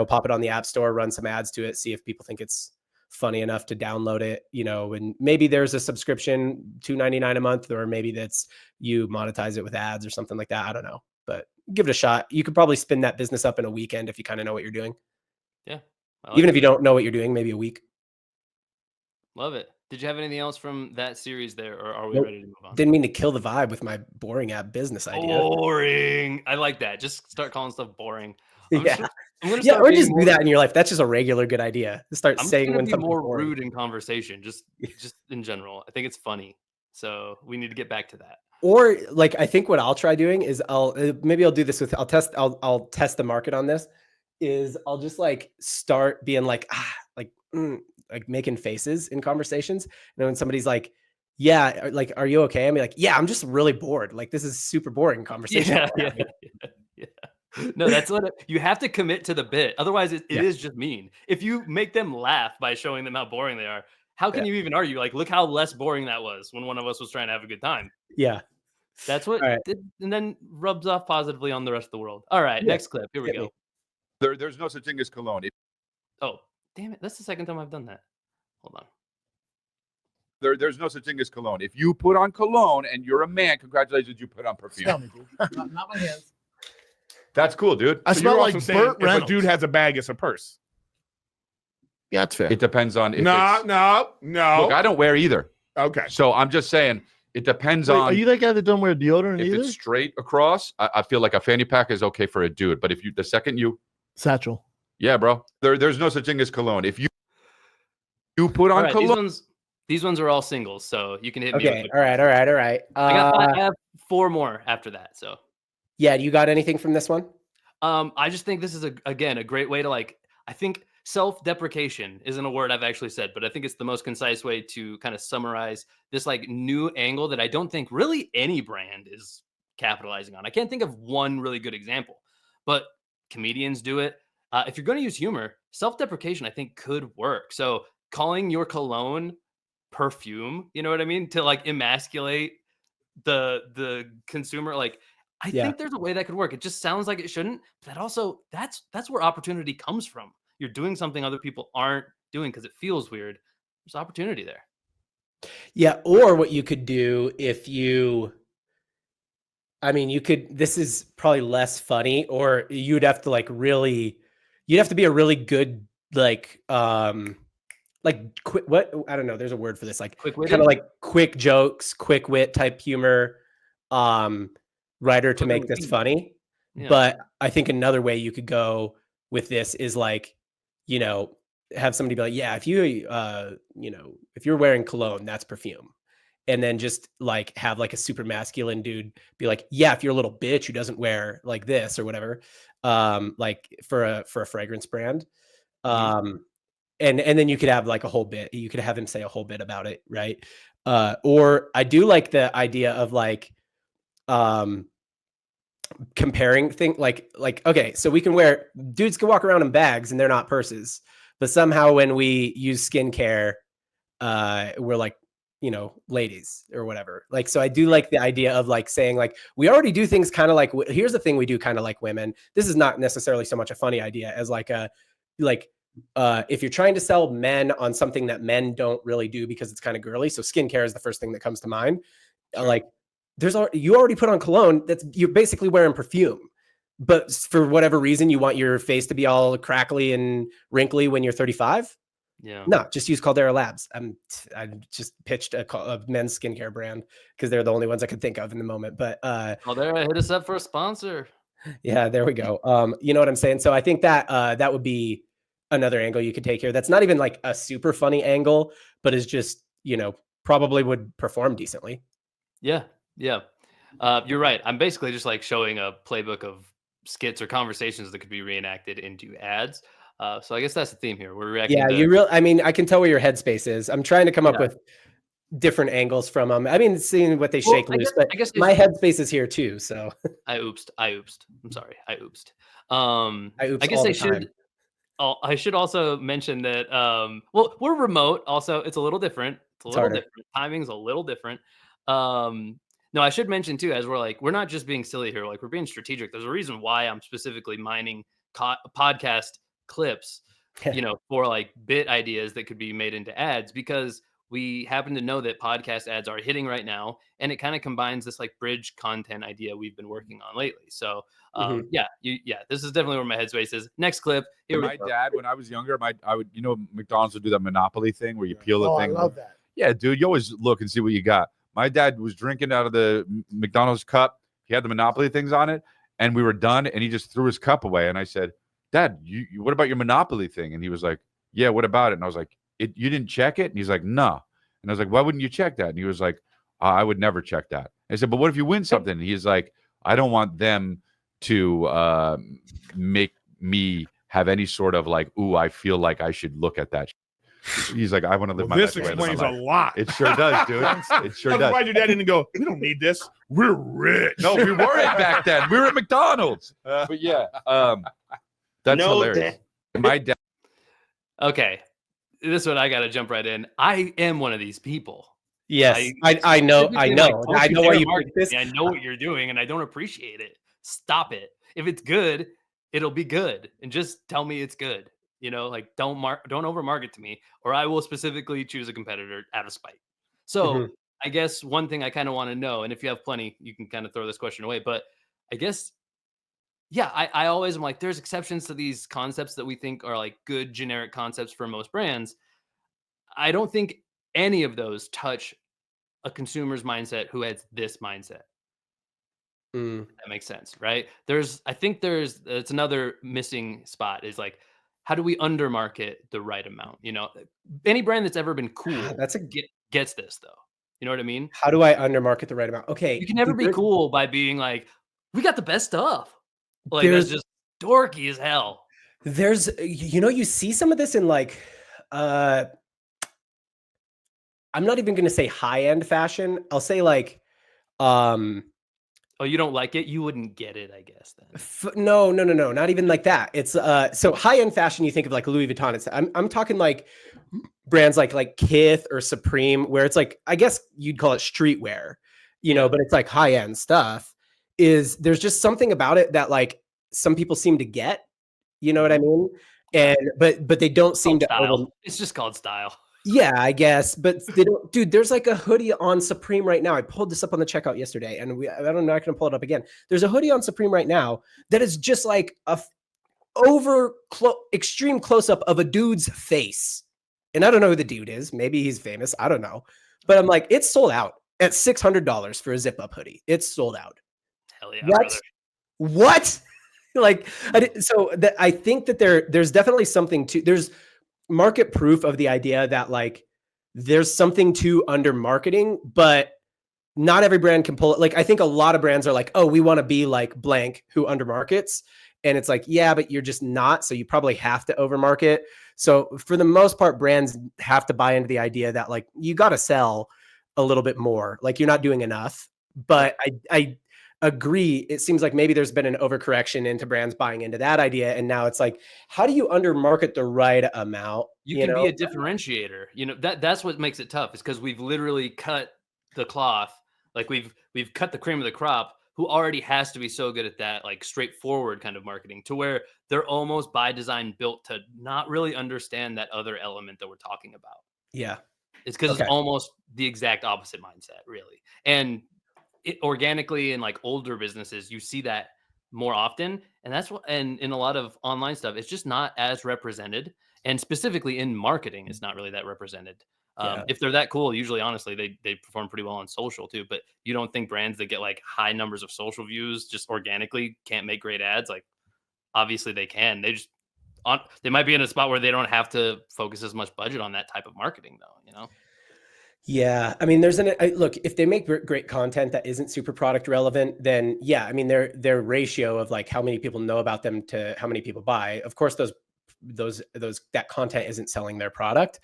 Speaker 1: pop it on the app store, run some ads to it, see if people think it's funny enough to download it, and maybe there's a subscription, $2.99 a month, or maybe that's you monetize it with ads or something like that. I don't know, but give it a shot. You could probably spin that business up in a weekend if you kind of know what you're doing.
Speaker 2: Yeah.
Speaker 1: Even if you don't know what you're doing, maybe a week.
Speaker 2: Love it. Did you have anything else from that series there, or are we ready to move on?
Speaker 1: Didn't mean to kill the vibe with my boring app business idea.
Speaker 2: Boring. I like that. Just start calling stuff boring.
Speaker 1: Or just do that in your life. That's just a regular good idea. Just start saying when something's
Speaker 2: more
Speaker 1: boring.
Speaker 2: rude in conversation, just in general. I think it's funny. So we need to get back to that.
Speaker 1: Or like, I think what I'll try doing is maybe I'll do this with, I'll test the market on this, is I'll just like start being like, like making faces in conversations. And when somebody's like, yeah, like, are you okay? I'm like, yeah, I'm just really bored. Like, this is super boring conversation.
Speaker 2: Yeah. No, that's what you have to commit to the bit. Otherwise, it is just mean. If you make them laugh by showing them how boring they are, how can you even argue? Like, look how less boring that was when one of us was trying to have a good time.
Speaker 1: Yeah.
Speaker 2: That's what, and then rubs off positively on the rest of the world. All right, next clip. Here we go.
Speaker 8: There's no such thing as cologne.
Speaker 2: Oh, damn it. That's the second time I've done that. Hold on.
Speaker 8: There's no such thing as cologne. If you put on cologne and you're a man, congratulations, you put on perfume.
Speaker 3: Tell me, dude. Not my hands.
Speaker 8: That's cool, dude.
Speaker 5: I
Speaker 8: So
Speaker 5: smell
Speaker 8: you're
Speaker 5: like
Speaker 8: also saying
Speaker 5: Burt
Speaker 8: if
Speaker 5: Reynolds.
Speaker 8: a dude has a bag, it's a purse.
Speaker 9: Yeah, that's fair.
Speaker 8: It depends on if
Speaker 5: No.
Speaker 8: Look, I don't wear either.
Speaker 5: Okay.
Speaker 8: So I'm just saying it depends
Speaker 10: Wait,
Speaker 8: on
Speaker 10: are you that guy that don't wear deodorant
Speaker 8: if
Speaker 10: either?
Speaker 8: it's straight across. I feel like a fanny pack is okay for a dude, but if you the second you
Speaker 10: Satchel.
Speaker 8: yeah, bro. There's no such thing as cologne. If you put on
Speaker 2: All right,
Speaker 8: cologne.
Speaker 2: these ones are all singles, so you can hit me.
Speaker 1: Okay.
Speaker 2: With
Speaker 1: All right.
Speaker 2: I have 4 more after that. So
Speaker 1: Yeah. You got anything from this one?
Speaker 2: I just think this is again a great way to like. I think self-deprecation isn't a word I've actually said, but I think it's the most concise way to kind of summarize this like new angle that I don't think really any brand is capitalizing on. I can't think of one really good example, but comedians do it. If you're going to use humor, self-deprecation I think could work. So calling your cologne perfume, you know what I mean, to like emasculate the consumer, like I think there's a way that could work. It just sounds like it shouldn't, but that also that's where opportunity comes from. You're doing something other people aren't doing because it feels weird. There's opportunity there.
Speaker 1: Yeah. Or what you could do if you, I mean, you could, this is probably less funny, or you'd have to like really, you'd have to be a really good, like quick, what, I don't know. There's a word for this, like kind of like quick jokes, quick wit type humor, writer to make this funny.
Speaker 2: Yeah.
Speaker 1: But I think another way you could go with this is like, you know, have somebody be like, yeah, if you, you know, if you're wearing cologne, that's perfume. And then just like have like a super masculine dude be like, yeah, if you're a little bitch who doesn't wear like this or whatever, like for a fragrance brand. And then you could have like a whole bit, you could have him say a whole bit about it. Right. Or I do like the idea of like, comparing things like, okay, so we can wear, dudes can walk around in bags and they're not purses, but somehow when we use skincare, we're like, you know, ladies or whatever. Like, so I do like the idea of like saying like, we already do things kind of like, here's the thing we do kind of like women. This is not necessarily so much a funny idea as like a, like, if you're trying to sell men on something that men don't really do because it's kind of girly. So skincare is the first thing that comes to mind. Like, you already put on cologne, you're basically wearing perfume, but for whatever reason you want your face to be all crackly and wrinkly when you're 35.
Speaker 2: Yeah,
Speaker 1: no, just use Caldera Labs. I just pitched a men's skincare brand because they're the only ones I could think of in the moment. But
Speaker 2: Caldera, hit us up for a sponsor.
Speaker 1: Yeah, there we go. You know what I'm saying? So I think that that would be another angle you could take here. That's not even like a super funny angle, but is just, you know, probably would perform decently.
Speaker 2: Yeah. Yeah. You're right. I'm basically just like showing a playbook of skits or conversations that could be reenacted into ads. So I guess that's the theme here. We're reacting.
Speaker 1: Yeah, I mean, I can tell where your headspace is. I'm trying to come up with different angles from them. I mean, seeing what they shake loose, but I guess my headspace is here too. So
Speaker 2: I oopsed. I'm sorry. I oopsed.
Speaker 1: I
Speaker 2: guess I should also mention that well, we're remote. Also, it's a little different. It's a little different. Timing's a little different. No, I should mention too, as we're not just being silly here, like we're being strategic. There's a reason why I'm specifically mining podcast clips, you know, for like bit ideas that could be made into ads, because we happen to know that podcast ads are hitting right now, and it kind of combines this like bridge content idea we've been working on lately. So this is definitely where my headspace is. Next clip. Here
Speaker 8: my dad, when I was younger, I would, you know, McDonald's would do that Monopoly thing where you peel the thing.
Speaker 3: I love that.
Speaker 8: Yeah, dude, you always look and see what you got. My dad was drinking out of the McDonald's cup. He had the Monopoly things on it, and we were done, and he just threw his cup away. And I said, Dad, you what about your Monopoly thing? And he was like, yeah, what about it? And I was like, you didn't check it? And he's like, no. And I was like, why wouldn't you check that? And he was like, I would never check that.
Speaker 4: I said, but what if you win something? He's like, I don't want them to make me have any sort of like, ooh, I feel like I should look at that. He's like, I want to live my life.
Speaker 5: This explains a lot.
Speaker 4: It sure does, dude. It sure
Speaker 5: I'm
Speaker 4: does.
Speaker 5: surprised your dad didn't go, we don't need this. We're rich.
Speaker 4: No, we weren't back then. We were at McDonald's. But yeah, that's hilarious. My dad.
Speaker 2: Okay, this one I got to jump right in. I am one of these people.
Speaker 1: Yes, I know. I know why you picked this.
Speaker 2: I know what you're doing, and I don't appreciate it. Stop it. If it's good, it'll be good, and just tell me it's good. You know, like don't over market to me, or I will specifically choose a competitor out of spite. So I guess one thing I kind of want to know, and if you have plenty, you can kind of throw this question away. But I guess, yeah, I always am like, there's exceptions to these concepts that we think are like good generic concepts for most brands. I don't think any of those touch a consumer's mindset who has this mindset. That makes sense, right? I think it's another missing spot is like, how do we undermarket the right amount? You know, any brand that's ever been cool gets this though. You know what I mean?
Speaker 1: How do I undermarket the right amount? Okay.
Speaker 2: You can never be cool by being like, we got the best stuff. Like that's just dorky as hell.
Speaker 1: There's, you see some of this in like, I'm not even going to say high-end fashion. I'll say like,
Speaker 2: oh, you don't like it? You wouldn't get it, I guess. Then
Speaker 1: no, not even like that. It's so high-end fashion. You think of like Louis Vuitton. I'm talking like brands like Kith or Supreme, where it's like, I guess you'd call it streetwear, but it's like high-end stuff. There's just something about it that like some people seem to get. You know what I mean? And but they don't seem to.
Speaker 2: Style. It's just called style.
Speaker 1: Yeah, I guess, but they don't, dude. There's like a hoodie on Supreme right now. I pulled this up on the checkout yesterday, and I don't know. I can pull it up again. There's a hoodie on Supreme right now that is just like a extreme close up of a dude's face, and I don't know who the dude is. Maybe he's famous. I don't know, but I'm like, it's sold out at $600 for a zip up hoodie. It's sold out.
Speaker 2: Hell yeah! Brother.
Speaker 1: What? Like, I think that there's definitely something to there's. Market proof of the idea that like there's something to under marketing, but not every brand can pull it. Like I think a lot of brands are like, oh, we want to be like blank who under markets. And it's like, yeah, but you're just not. So you probably have to over market. So for the most part, brands have to buy into the idea that like you got to sell a little bit more. Like you're not doing enough. But I agree. It seems like maybe there's been an overcorrection into brands buying into that idea. And now it's like, how do you undermarket the right amount?
Speaker 2: You can be a differentiator. That's what makes it tough is because we've literally cut the cloth. Like we've cut the cream of the crop who already has to be so good at that, like straightforward kind of marketing to where they're almost by design built to not really understand that other element that we're talking about.
Speaker 1: Yeah.
Speaker 2: It's because it's almost the exact opposite mindset really. And organically in like older businesses, you see that more often. And that's what, and in a lot of online stuff, it's just not as represented. And specifically in marketing, it's not really that represented. If they're that cool, usually, honestly, they perform pretty well on social too. But you don't think brands that get like high numbers of social views just organically can't make great ads? Like, obviously they can. They might be in a spot where they don't have to focus as much budget on that type of marketing though,
Speaker 1: Yeah. I mean, look, if they make great content that isn't super product relevant, then yeah, I mean, their ratio of like how many people know about them to how many people buy, of course, that content isn't selling their product,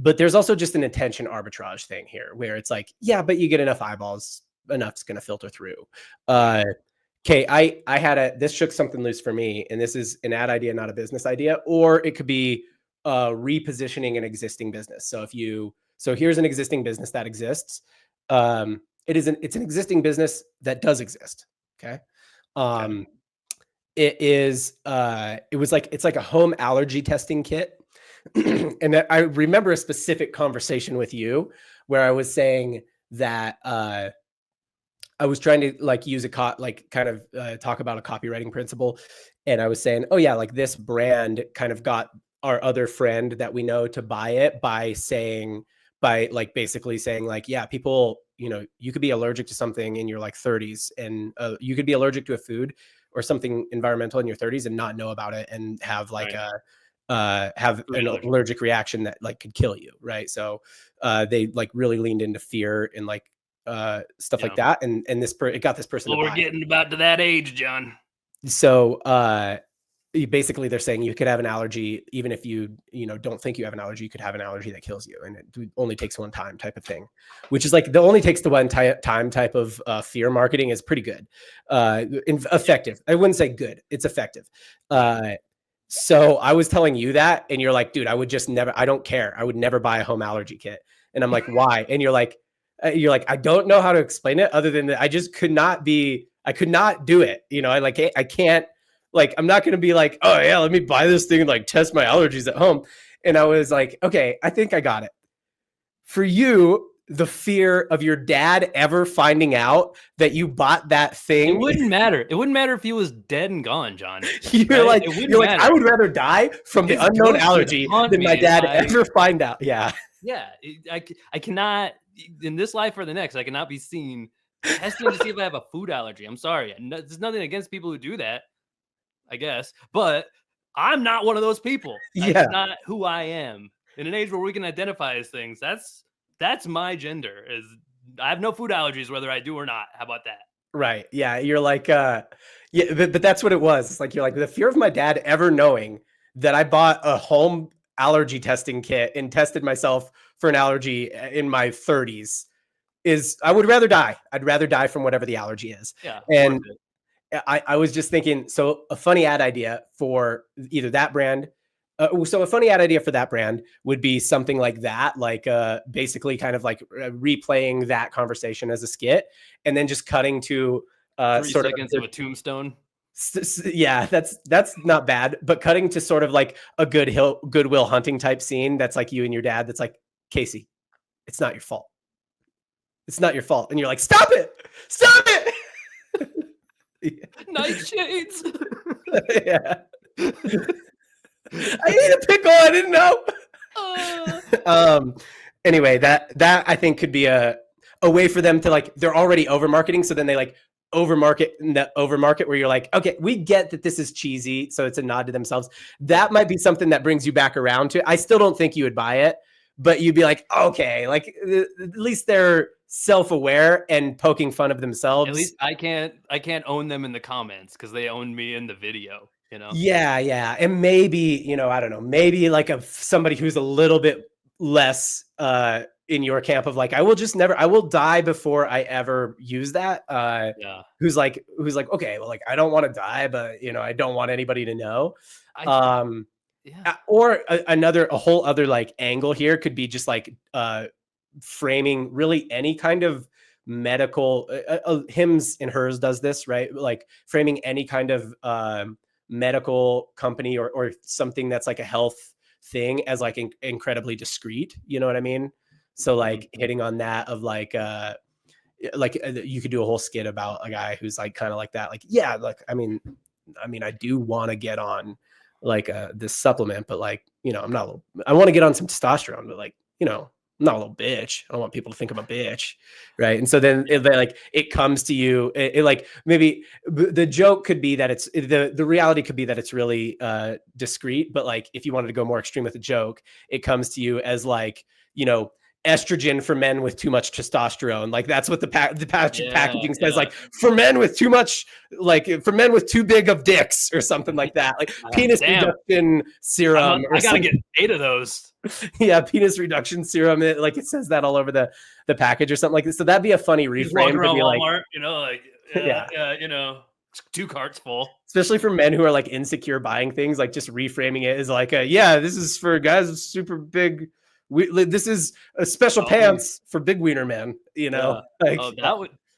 Speaker 1: but there's also just an attention arbitrage thing here where it's like, yeah, but you get enough eyeballs, enough's going to filter through. Okay. This shook something loose for me, and this is an ad idea, not a business idea, or it could be repositioning an existing business. So here's an existing business that exists. It's an existing business that does exist. Okay. It's like a home allergy testing kit. And I remember a specific conversation with you where I was saying that I was trying to like use talk about a copywriting principle. And I was saying, oh yeah, like this brand kind of got our other friend that we know to buy it by basically saying like, yeah, people, you could be allergic to something in your like 30s, and you could be allergic to a food or something environmental in your 30s and not know about it and have like have an allergic reaction that like could kill you. Right. So they like really leaned into fear and like stuff like that. And it got this person.
Speaker 2: Well, we're getting about to that age, John.
Speaker 1: So basically they're saying you could have an allergy even if you don't think you have an allergy. You could have an allergy that kills you, and it only takes one time type of thing, which is like the only takes the one time type of fear marketing is pretty good, effective. I wouldn't say good, it's effective. So I was telling you that, and you're like, dude, I would just never, I don't care, I would never buy a home allergy kit. And I'm like, why? And you're like, I don't know how to explain it other than that I just could not do it. I can't, like, I'm not going to be like, oh yeah, let me buy this thing and like test my allergies at home. And I was like, okay, I think I got it. For you, the fear of your dad ever finding out that you bought that thing.
Speaker 2: It wouldn't matter. It wouldn't matter if he was dead and gone, John.
Speaker 1: You're like, I would rather die from the unknown allergy than my dad ever find out. Yeah.
Speaker 2: Yeah. I cannot, in this life or the next, I cannot be seen testing to see if I have a food allergy. I'm sorry. There's nothing against people who do that, I guess, but I'm not one of those people.
Speaker 1: Yeah.
Speaker 2: That's not who I am. In an age where we can identify as things, that's my gender. Is I have no food allergies, whether I do or not. How about that?
Speaker 1: Right. Yeah. You're like, yeah, but that's what it was. It's like, you're like, the fear of my dad ever knowing that I bought a home allergy testing kit and tested myself for an allergy in my 30s is, I would rather die. I'd rather die from whatever the allergy is.
Speaker 2: Yeah.
Speaker 1: And I was just thinking, so a funny ad idea for either that brand. So a funny ad idea for that brand would be something like that, like basically kind of like replaying that conversation as a skit, and then just cutting to
Speaker 2: 3
Speaker 1: sort
Speaker 2: seconds of a tombstone.
Speaker 1: Yeah, that's not bad, but cutting to sort of like a Goodwill Hunting type scene. That's like you and your dad. That's like, Casey, it's not your fault. It's not your fault. And you're like, stop it.
Speaker 2: Nightshades.
Speaker 1: Yeah. I ate a pickle. I didn't know. Anyway, that I think could be a way for them to, like, they're already over marketing, so then they like over market where you're like, okay, we get that this is cheesy, so it's a nod to themselves. That might be something that brings you back around to. I still don't think you would buy it, but you'd be like, okay, like at least they're self-aware and poking fun of themselves.
Speaker 2: At least I can't own them in the comments because they own me in the video.
Speaker 1: Yeah. And maybe, I don't know, maybe like somebody who's a little bit less in your camp of like, I will die before I ever use that.
Speaker 2: Yeah.
Speaker 1: Who's like, okay, well, like, I don't want to die, but I don't want anybody to know.
Speaker 2: Yeah.
Speaker 1: Or a whole other like angle here could be just like framing really any kind of medical Hims and Hers does this, right? Like framing any kind of medical company or something that's like a health thing as like incredibly discreet. You know what I mean? So like hitting on that of like you could do a whole skit about a guy who's like kind of like that. Like, yeah, like, I mean, I do want to get on like this supplement, but like, I want to get on some testosterone, but like, I'm not a little bitch. I don't want people to think I'm a bitch. Right. And so then it comes to you, it like, maybe the joke could be that it's the reality could be that it's really discreet, but like, if you wanted to go more extreme with the joke, it comes to you as like, estrogen for men with too much testosterone. Like that's what the packaging says, like for men with too much, like for men with too big of dicks or something like that, like penis reduction serum.
Speaker 2: I gotta get 8 of those.
Speaker 1: Yeah, penis reduction serum. Like it says that all over the package or something like this. So that'd be a funny reframe.
Speaker 2: To be Walmart, like, 2 carts full.
Speaker 1: Especially for men who are like insecure buying things, like just reframing it as like, this is for guys with super big. This is a special pants for big wiener men.
Speaker 2: Yeah.
Speaker 1: Like,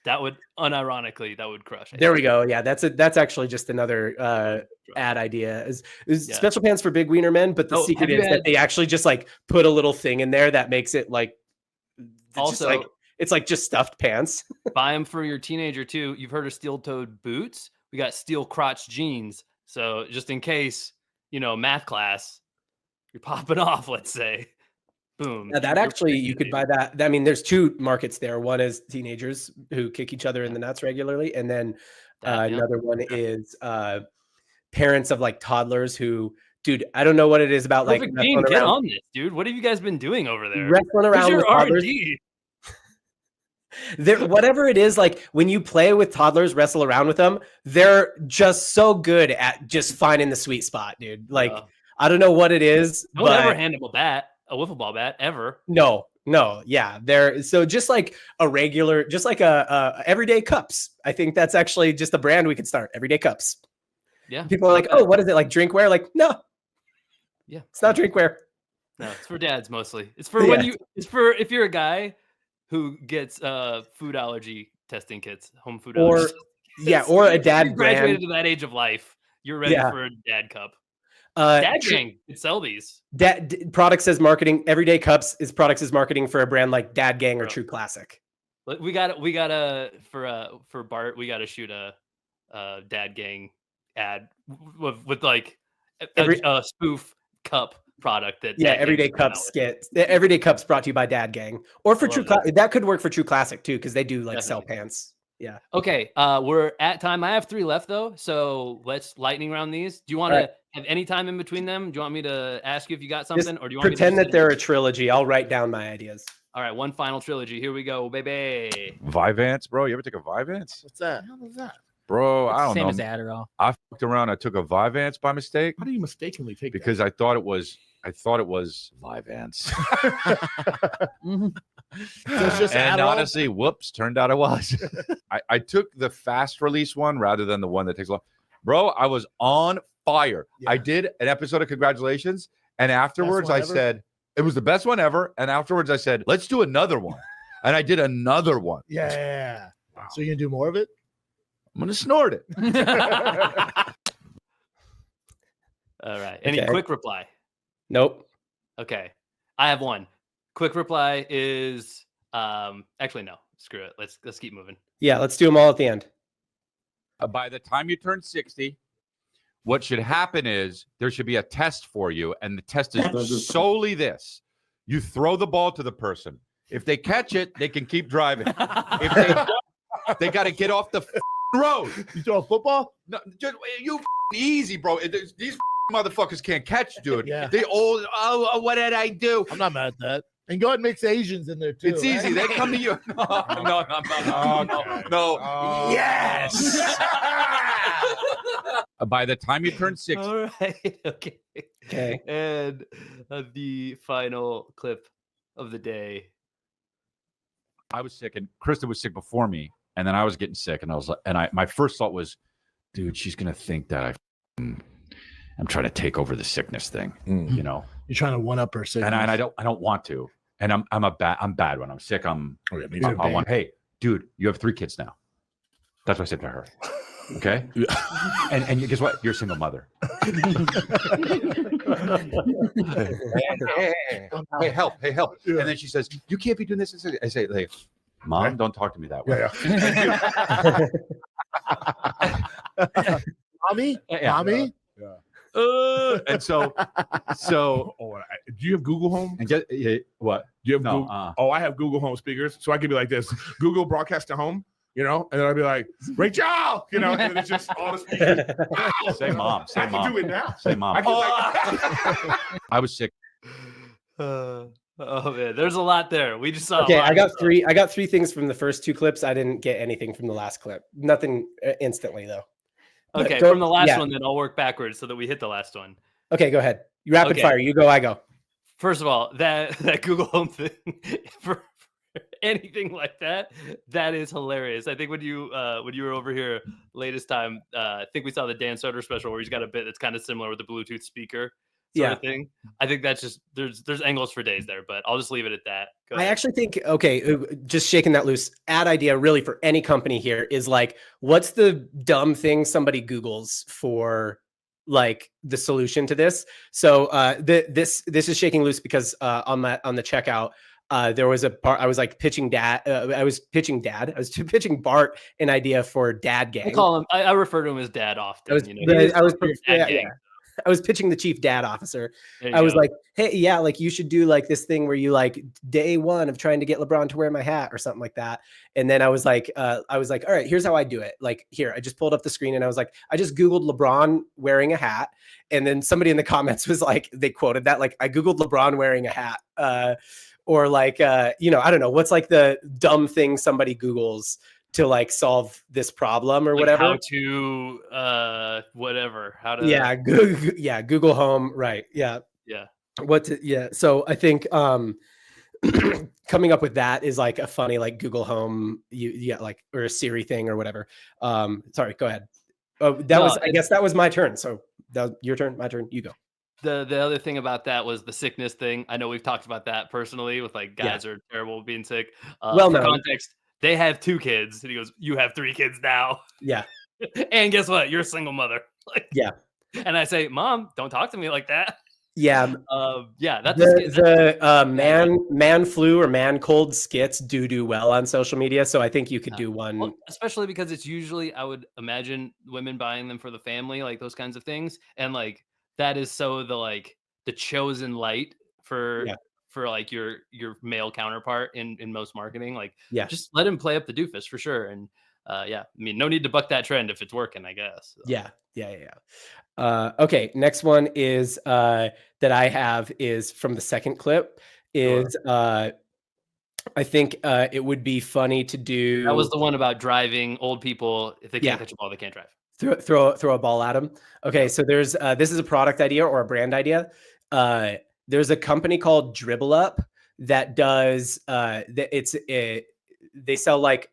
Speaker 2: that would unironically that would crush.
Speaker 1: There we go. Yeah, that's actually just anher ad idea is special pants for big wiener men. But the secret is that they actually just like put a little thing in there that makes it like also like it's like just stuffed pants.
Speaker 2: Buy them for your teenager too. You've heard of steel-toed boots? We got steel crotch jeans. So just in case, math class, you're popping off. Let's say. Boom.
Speaker 1: Yeah, that actually, you could buy that. I mean, there's 2 markets there. One is teenagers who kick each other in the nuts regularly. And then another one is parents of like toddlers who, dude, I don't know what it is about.
Speaker 2: Perfect like Gene, get on this, dude. What have you guys been doing over there?
Speaker 1: Wrestling around with toddlers. Whatever it is, like when you play with toddlers, wrestle around with them, they're just so good at just finding the sweet spot, dude. Like I don't know what it is,
Speaker 2: Don't
Speaker 1: but
Speaker 2: ever hand them a wiffle ball bat, ever.
Speaker 1: no, yeah, they're so just like a regular, just like a everyday cups. I think that's actually just a brand we could start. Everyday cups.
Speaker 2: Yeah.
Speaker 1: People are like, oh, what is it, like drinkware? Like, no.
Speaker 2: Yeah,
Speaker 1: it's not drinkware.
Speaker 2: No, it's for dads mostly. It's for when you. It's for if you're a guy who gets food allergy testing kits, home food allergy.
Speaker 1: Or a dad
Speaker 2: you graduated
Speaker 1: brand.
Speaker 2: to that age of life. You're ready for a dad cup. Dad gang could sell these.
Speaker 1: Product says marketing. Everyday cups is products is marketing for a brand like Dad Gang or True Classic.
Speaker 2: We got for Bart. We got to shoot a Dad Gang ad with like a spoof cup product that
Speaker 1: Everyday Cups skit. Everyday Cups brought to you by Dad Gang or for True Classic. That could work for True Classic too because they do like sell pants. Yeah.
Speaker 2: Okay. We're at time. I have 3 left though, so let's lightning round these. Do you want to have any time in between them? Do you want me to ask you if you got something, or do you want
Speaker 1: pretend
Speaker 2: me to
Speaker 1: that they're a trilogy? I'll write down my ideas.
Speaker 2: All right, one final trilogy. Here we go, baby.
Speaker 4: Vyvanse, bro. You ever take a Vyvanse?
Speaker 10: What's that? What is that?
Speaker 4: Bro, I don't know.
Speaker 11: Same as Adderall.
Speaker 4: I fucked around. I took a Vyvanse by mistake.
Speaker 10: How do you mistakenly take
Speaker 4: because
Speaker 10: that?
Speaker 4: I thought it was Vyvanse.
Speaker 10: So it's just
Speaker 4: and
Speaker 10: Adderall?
Speaker 4: honestly, whoops, turned out it was. I took the fast release one rather than the one that takes long. Bro, I was on fire. I did an episode of Congratulations, and afterwards I said it was the best one ever. And afterwards I said, let's do another one. And I did another one.
Speaker 10: Yeah. Wow. So you're gonna do more of it?
Speaker 4: I'm gonna snort it.
Speaker 2: All right. Any quick reply?
Speaker 1: Nope.
Speaker 2: Okay. I have one. Quick reply is actually no. Screw it. Let's keep moving.
Speaker 1: Yeah, let's do them all at the end.
Speaker 4: By the time you turn 60, what should happen is there should be a test for you, and the test is solely this: you throw the ball to the person. If they catch it, they can keep driving. If they don't, they got to get off the road.
Speaker 10: You throw a football?
Speaker 4: No, just you easy, bro. These motherfuckers can't catch, dude.
Speaker 10: Yeah.
Speaker 4: They all. Oh, what did I do?
Speaker 10: I'm not mad at that. And go ahead and mix Asians in there too.
Speaker 4: It's easy. They come to you. No. Yes. By the time you turn 60.
Speaker 2: All right. Okay. And the final clip of the day.
Speaker 4: I was sick, and Krista was sick before me, and then I was getting sick, and I was like, my first thought was, dude, she's gonna think that I'm trying to take over the sickness thing, you know.
Speaker 10: You're trying to one up her sickness.
Speaker 4: And I don't want to. And I'm bad when I'm sick. Hey, dude, you have 3 kids now. That's what I said to her. Okay. and guess what? You're a single mother. Hey, help. Yeah. And then she says, you can't be doing this. I say, like, Mom, don't talk to me that way.
Speaker 10: Yeah. Mommy?
Speaker 4: Yeah. And so
Speaker 5: do you have Google Home?
Speaker 4: And what?
Speaker 5: Do you have Google? I have Google Home speakers, so I could be like this: Google broadcast to home, you know, and then I'd be like, Rachel, you know, and it's just all the speakers.
Speaker 4: Say mom.
Speaker 5: I can do it now.
Speaker 4: Say mom. I was sick.
Speaker 2: Oh man, there's a lot there. We just saw.
Speaker 1: Okay, I got 3 things from the first 2 clips. I didn't get anything from the last clip. Nothing instantly though.
Speaker 2: Okay, from the last one, then I'll work backwards so that we hit the last one.
Speaker 1: Okay, go ahead. You rapid fire. You go, I go.
Speaker 2: First of all, that Google Home thing for anything like that is hilarious. I think when you were over here latest time, I think we saw the Dan Soder special where he's got a bit that's kind of similar with the Bluetooth speaker sort of thing. I think that's just there's angles for days there, but I'll just leave it at that.
Speaker 1: I actually think, just shaking that loose, ad idea really for any company here is like, what's the dumb thing somebody Googles for like the solution to this? So this is shaking loose because on the checkout, there was a part I was like pitching Bart an idea for Dad Gang.
Speaker 2: I call him. I refer to him as Dad often.
Speaker 1: I was pitching the chief dad officer. I was like, hey, yeah, like you should do like this thing where you like day 1 of trying to get LeBron to wear my hat or something like that. And then I was like, all right, here's how I do it. Like here, I just pulled up the screen and I was like, I just Googled LeBron wearing a hat. And then somebody in the comments was like, they quoted that, like I Googled LeBron wearing a hat. or like you know, I don't know, what's like the dumb thing somebody Googles to like solve this problem or
Speaker 2: Like
Speaker 1: whatever.
Speaker 2: how to whatever, how to
Speaker 1: Yeah, Google Home, right? Yeah.
Speaker 2: yeah.
Speaker 1: So I think coming up with that is like a funny like Google Home, like, or a Siri thing or whatever. Sorry, go ahead. Oh, I guess that was my turn. So that was your turn, my turn. You go.
Speaker 2: The other thing about that was the sickness thing. I know we've talked about that personally with like guys are terrible being sick.
Speaker 1: Well
Speaker 2: For
Speaker 1: known.
Speaker 2: context, they have 2 kids, and he goes, "You have 3 kids now."
Speaker 1: Yeah.
Speaker 2: And guess what? You're a single mother. Like,
Speaker 1: Yeah.
Speaker 2: and I say, "Mom, don't talk to me like that."
Speaker 1: Yeah.
Speaker 2: Yeah, that's
Speaker 1: the man flu or man cold skits do well on social media. So I think you could do one.
Speaker 2: Well, especially because it's usually, I would imagine, women buying them for the family, like those kinds of things. And like that is so the chosen light for like your male counterpart in most marketing. Like just let him play up the doofus for sure. And yeah, I mean, no need to buck that trend if it's working, I guess. So.
Speaker 1: Yeah. Okay, next one is that I have is from the second clip is I think it would be funny to do.
Speaker 2: That was the one about driving old people. If they can't catch a ball, they can't drive.
Speaker 1: Throw a ball at them. Okay, so there's this is a product idea or a brand idea. There's a company called Dribble Up that does they sell like,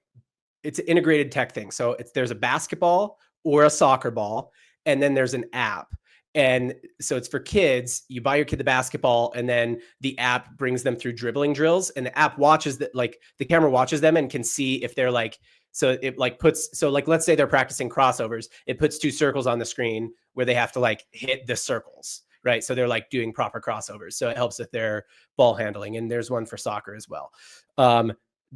Speaker 1: it's an integrated tech thing. So there's a basketball or a soccer ball, and then there's an app. And so it's for kids. You buy your kid the basketball, and then the app brings them through dribbling drills, and the app watches that, like the camera watches them and can see if they're like, so it like puts, so like, let's say they're practicing crossovers. It puts 2 circles on the screen where they have to like hit the circles, right? So they're like doing proper crossovers. So it helps with their ball handling. And there's one for soccer as well.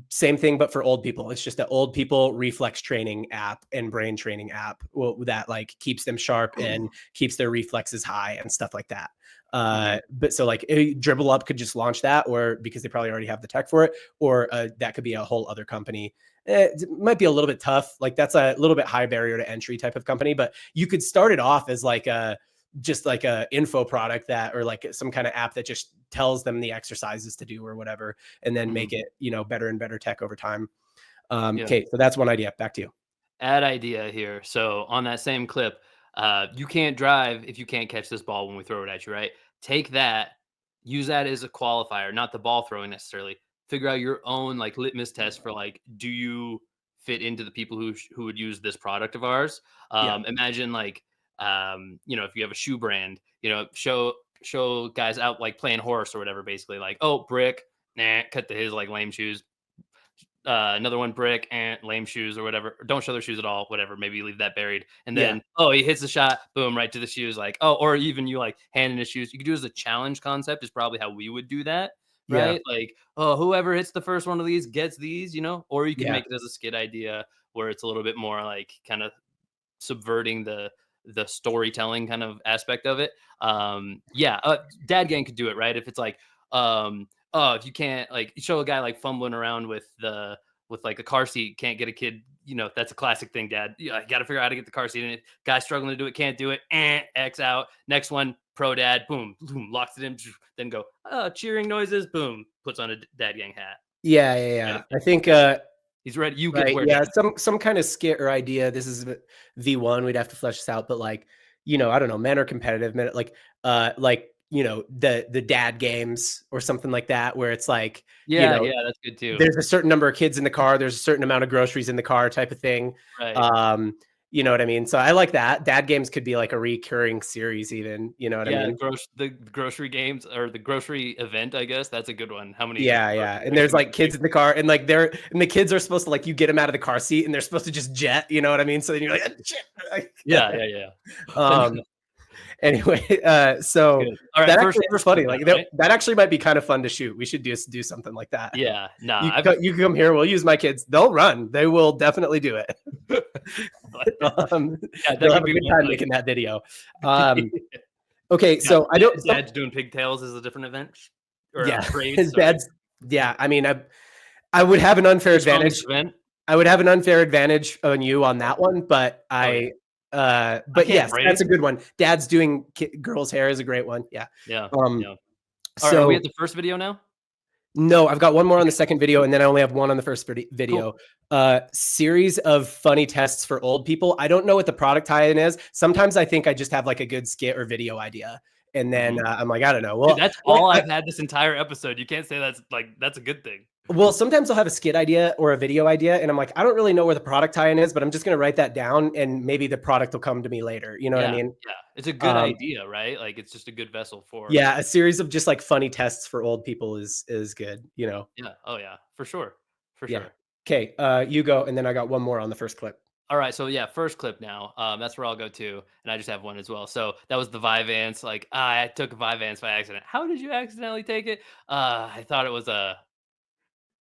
Speaker 1: Same thing, but for old people. It's just an old people reflex training app and brain training app that like keeps them sharp and keeps their reflexes high and stuff like that. But so like Dribble Up could just launch that, or because they probably already have the tech for it, or that could be a whole other company. It might be a little bit tough. Like that's a little bit high barrier to entry type of company, but you could start it off as like just like a info product that, or like some kind of app that just tells them the exercises to do or whatever, and then make it, you know, better and better tech over time. Okay. So that's one idea. Back to you.
Speaker 2: Ad idea here. So on that same clip, you can't drive if you can't catch this ball when we throw it at you, right? Take that, use that as a qualifier, not the ball throwing necessarily. Figure out your own like litmus test for like, do you fit into the people who would use this product of ours? Imagine like, you know, if you have a shoe brand, you know, show guys out like playing horse or whatever, basically like, oh, Brick, cut to his like lame shoes. Another one, Brick, and lame shoes or whatever. Don't show their shoes at all, whatever. Maybe you leave that buried. And then, oh, he hits the shot, boom, right to the shoes. Like, oh, or even you like hand in his shoes. You could do it as a challenge concept is probably how we would do that. Right. Like, oh, whoever hits the first one of these gets these, you know, or you can make it as a skit idea where it's a little bit more like kind of subverting the storytelling kind of aspect of it. Dad Gang could do it, right? If it's like, if you can't like show a guy like fumbling around with like a car seat, can't get a kid, you know, that's a classic thing, Dad. You got to figure out how to get the car seat in it. Guy struggling to do it, can't do it. X out. Next one, pro dad, boom, locks it in. Then go, cheering noises, boom, puts on a Dad Gang hat.
Speaker 1: Yeah. I think
Speaker 2: he's ready. You
Speaker 1: right,
Speaker 2: can wear
Speaker 1: some kind of skit or idea. This is V1. We'd have to flesh this out, but like, you know, I don't know, men are competitive, like you know, the dad games or something like that, where it's like, you know,
Speaker 2: that's good too.
Speaker 1: There's a certain number of kids in the car, there's a certain amount of groceries in the car type of thing.
Speaker 2: Right.
Speaker 1: You know what I mean? So I like that. Dad games could be like a recurring series even, you know what I mean?
Speaker 2: The grocery games or the grocery event, I guess. That's a good one. How many?
Speaker 1: And there's like kids in the car, and like the kids are supposed to like, you get them out of the car seat and they're supposed to just jet, you know what I mean? So then you're like, shit. Anyway, so
Speaker 2: all right,
Speaker 1: that actually is funny. Like that actually might be kind of fun to shout. We should just do something like that.
Speaker 2: Yeah, no,
Speaker 1: you can come here. We'll use my kids. They'll run. They will definitely do it. They'll have a good time making that video. Okay, so I don't.
Speaker 2: Dad's doing pigtails is a different event. Or
Speaker 1: his dad's. Yeah, I mean, I would have an unfair advantage. I would have an unfair advantage on you on that one, but but yes, that's a good one. Dad's doing girls' hair is a great one. Yeah.
Speaker 2: So are we at the first video now?
Speaker 1: No, I've got one more on the second video, and then I only have one on the first video. Series of funny tests for old people. I don't know what the product tie-in is. Sometimes I think I just have like a good skit or video idea, and then I'm like, I don't know. Well,
Speaker 2: Dude, that's all I've had this entire episode. You can't say that's a good thing.
Speaker 1: Well, sometimes I'll have a skit idea or a video idea, and I'm like, I don't really know where the product tie-in is, but I'm just going to write that down, and maybe the product will come to me later. You know what I mean?
Speaker 2: Yeah, it's a good idea, right? Like it's just a good vessel for.
Speaker 1: Yeah, a series of just like funny tests for old people is good. You know?
Speaker 2: Yeah. Oh yeah, for sure, for
Speaker 1: Yeah.
Speaker 2: sure.
Speaker 1: Okay, you go, and then I got one more on the first clip.
Speaker 2: All right, so yeah, first clip now. That's where I'll go to, and I just have one as well. So that was the Vyvanse. Like I took a Vyvanse by accident. How did you accidentally take it? I thought it was a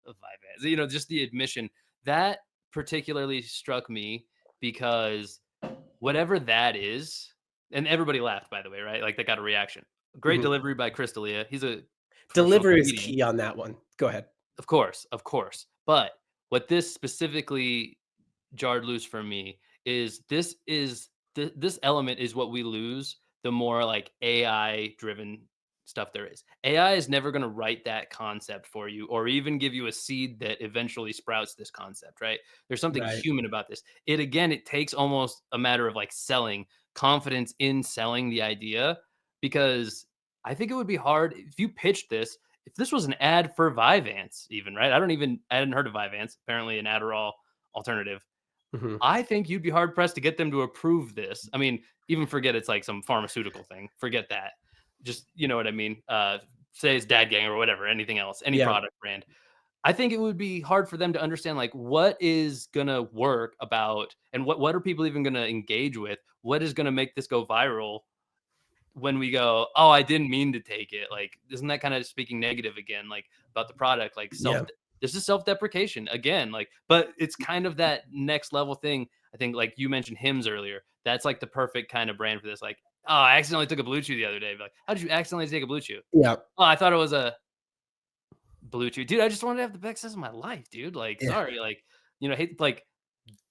Speaker 2: Vyvanse. You know, just the admission that particularly struck me because whatever that is, and everybody laughed, by the way, right? Like they got a reaction. Great delivery by Crystalia. He's a
Speaker 1: Delivery is key on that one. Go ahead.
Speaker 2: Of course, of course. But what this specifically jarred loose for me is this element is what we lose the more like AI driven stuff there is. AI is never going to write that concept for you or even give you a seed that eventually sprouts this concept, right? There's something human about this. It takes almost a matter of like selling confidence in selling the idea, because I think it would be hard if you pitched this. If this was an ad for Vyvanse, even, right? I hadn't heard of Vyvanse, apparently an Adderall alternative. I think you'd be hard pressed to get them to approve this. I mean, even forget it's like some pharmaceutical thing. Forget that. Just, you know what I mean? Say it's Dad Gang or whatever, anything else, any product brand. I think it would be hard for them to understand like what is going to work about, and what are people even going to engage with? What is going to make this go viral? When we go, oh, I didn't mean to take it. Like, isn't that kind of speaking negative again, like about the product, like this is self-deprecation again, like, but it's kind of that next level thing. I think like you mentioned Hims earlier. That's like the perfect kind of brand for this. Like, oh, I accidentally took a Blue Chew the other day. Like, how did you accidentally take a Blue Chew?
Speaker 1: Yeah.
Speaker 2: Oh, I thought it was a Blue Chew. Dude, I just wanted to have the best sex of my life, dude. Like, sorry, like, you know, like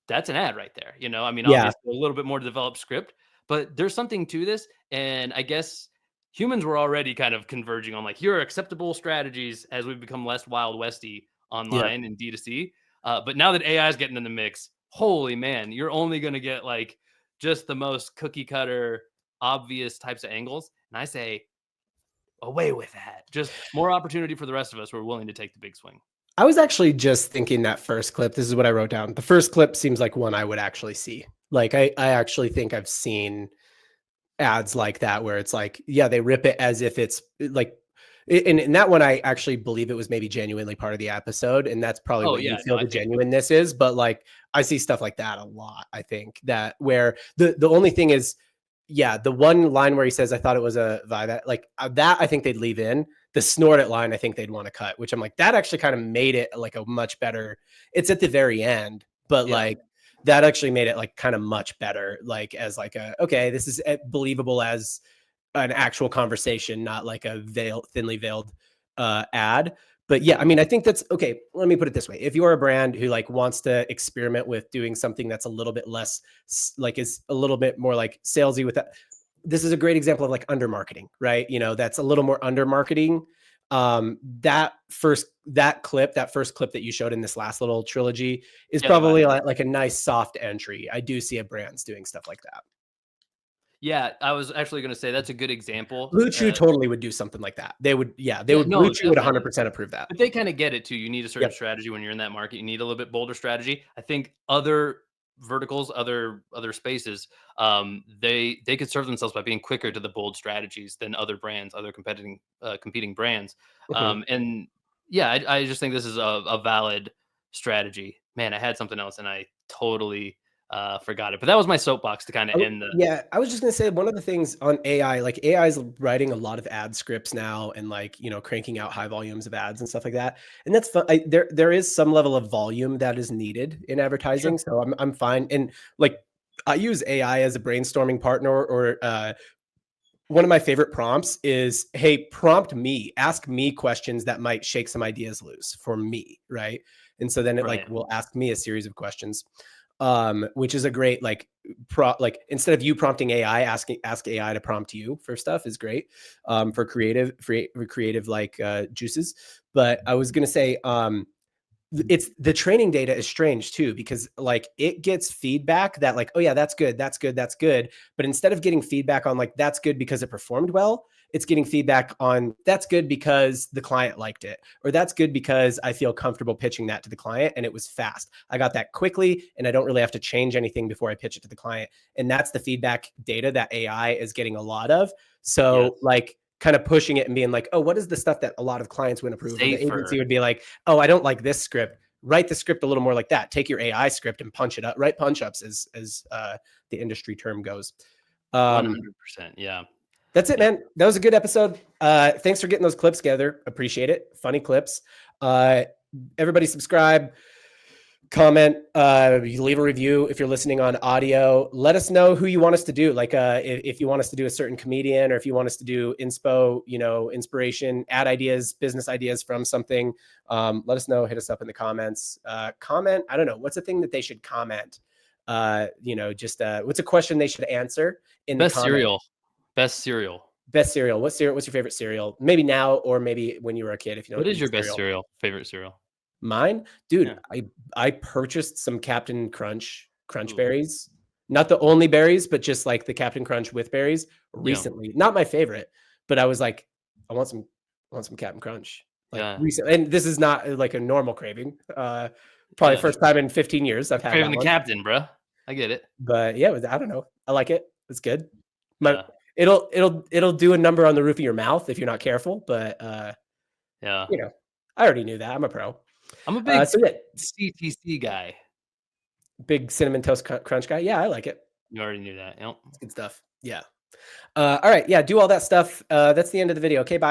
Speaker 2: that's an ad right there. You know, I mean, obviously a little bit more developed script, but there's something to this. And I guess humans were already kind of converging on like, here are acceptable strategies as we've become less Wild Westy online and D2C. But now that AI is getting in the mix, holy man, you're only going to get like just the most cookie cutter, obvious types of angles. And I say, away with that. Just more opportunity for the rest of us who are willing to take the big swing.
Speaker 1: I was actually just thinking that first clip. This is what I wrote down. The first clip seems like one I would actually see. Like I actually think I've seen ads like that where it's like, yeah, they rip it as if it's like, in that one, I actually believe it was maybe genuinely part of the episode, and that's probably what you feel the genuineness is. But like, I see stuff like that a lot. I think that where the only thing is, the one line where he says, "I thought it was a vibe," like that, I think they'd leave in. The snort it line, I think they'd want to cut, which I'm like, that actually kind of made it like a much better. It's at the very end, but like that actually made it like kind of much better, like as like okay, this is believable as an actual conversation, not like a thinly veiled ad. But yeah, I mean, I think that's okay. Let me put it this way. If you're a brand who like wants to experiment with doing something that's a little bit less, like is a little bit more like salesy with that, this is a great example of like under marketing, right? You know, that's a little more under marketing. That first clip that you showed in this last little trilogy is probably like a nice soft entry. I do see brands doing stuff like that.
Speaker 2: Yeah, I was actually going to say that's a good example.
Speaker 1: Blue Chew totally would do something like that. They would, Blue Chew would 100% approve that.
Speaker 2: But they kind of get it too. You need a certain strategy when you're in that market. You need a little bit bolder strategy. I think other verticals, other spaces, they could serve themselves by being quicker to the bold strategies than other brands, other competing brands. And yeah, I just think this is a valid strategy. Man, I had something else and I totally forgot it, but that was my soapbox to kind of end the.
Speaker 1: I was just gonna say one of the things on AI, like AI is writing a lot of ad scripts now and like, you know, cranking out high volumes of ads and stuff like that. And that's fun. There is some level of volume that is needed in advertising. So I'm fine. And like I use AI as a brainstorming partner or one of my favorite prompts is, hey, prompt me, ask me questions that might shake some ideas loose for me. Right. And so then it like will ask me a series of questions. Which is a great like instead of you prompting AI, ask AI to prompt you for stuff is great for creative like juices. But I was gonna say, it's the training data is strange too, because like it gets feedback that like, oh yeah, that's good, that's good, that's good. But instead of getting feedback on like that's good because it performed well, it's getting feedback on that's good because the client liked it, or that's good because I feel comfortable pitching that to the client and it was fast. I got that quickly and I don't really have to change anything before I pitch it to the client. And that's the feedback data that AI is getting a lot of. So like kind of pushing it and being like, oh, what is the stuff that a lot of clients wouldn't approve? And the agency would be like, oh, I don't like this script. Write the script a little more like that. Take your AI script and punch it up. Write punch ups, as the industry term goes.
Speaker 2: 100%. Yeah.
Speaker 1: That's it, man. That was a good episode. Thanks for getting those clips together. Appreciate it. Funny clips. Everybody subscribe, comment, you leave a review if you're listening on audio. Let us know who you want us to do. Like if you want us to do a certain comedian, or if you want us to do inspo, inspiration, ad ideas, business ideas from something, let us know. Hit us up in the comments. Comment. I don't know. What's the thing that they should comment? What's a question they should answer in
Speaker 2: Best
Speaker 1: the comments?
Speaker 2: cereal. Best cereal.
Speaker 1: Best cereal. What's your favorite cereal? Maybe now, or maybe when you were a kid. If you know
Speaker 2: What is your best cereal? Favorite cereal?
Speaker 1: Mine, dude. I purchased some Captain Crunch berries. Not the only berries, but just like the Captain Crunch with berries recently. Not my favorite, but I was like, I want some Captain Crunch. Like recently, and this is not like a normal craving. Probably first time in 15 years I've had
Speaker 2: craving
Speaker 1: that
Speaker 2: the
Speaker 1: one.
Speaker 2: Captain, bro. I get it.
Speaker 1: But yeah, I don't know. I like it. It's good. It'll do a number on the roof of your mouth if you're not careful. But I already knew that. I'm a pro.
Speaker 2: I'm a big CTC guy.
Speaker 1: Big Cinnamon Toast Crunch guy. Yeah, I like it.
Speaker 2: You already knew that. Yep.
Speaker 1: Good stuff. Yeah. All right. Yeah, do all that stuff. That's the end of the video. Okay, bye.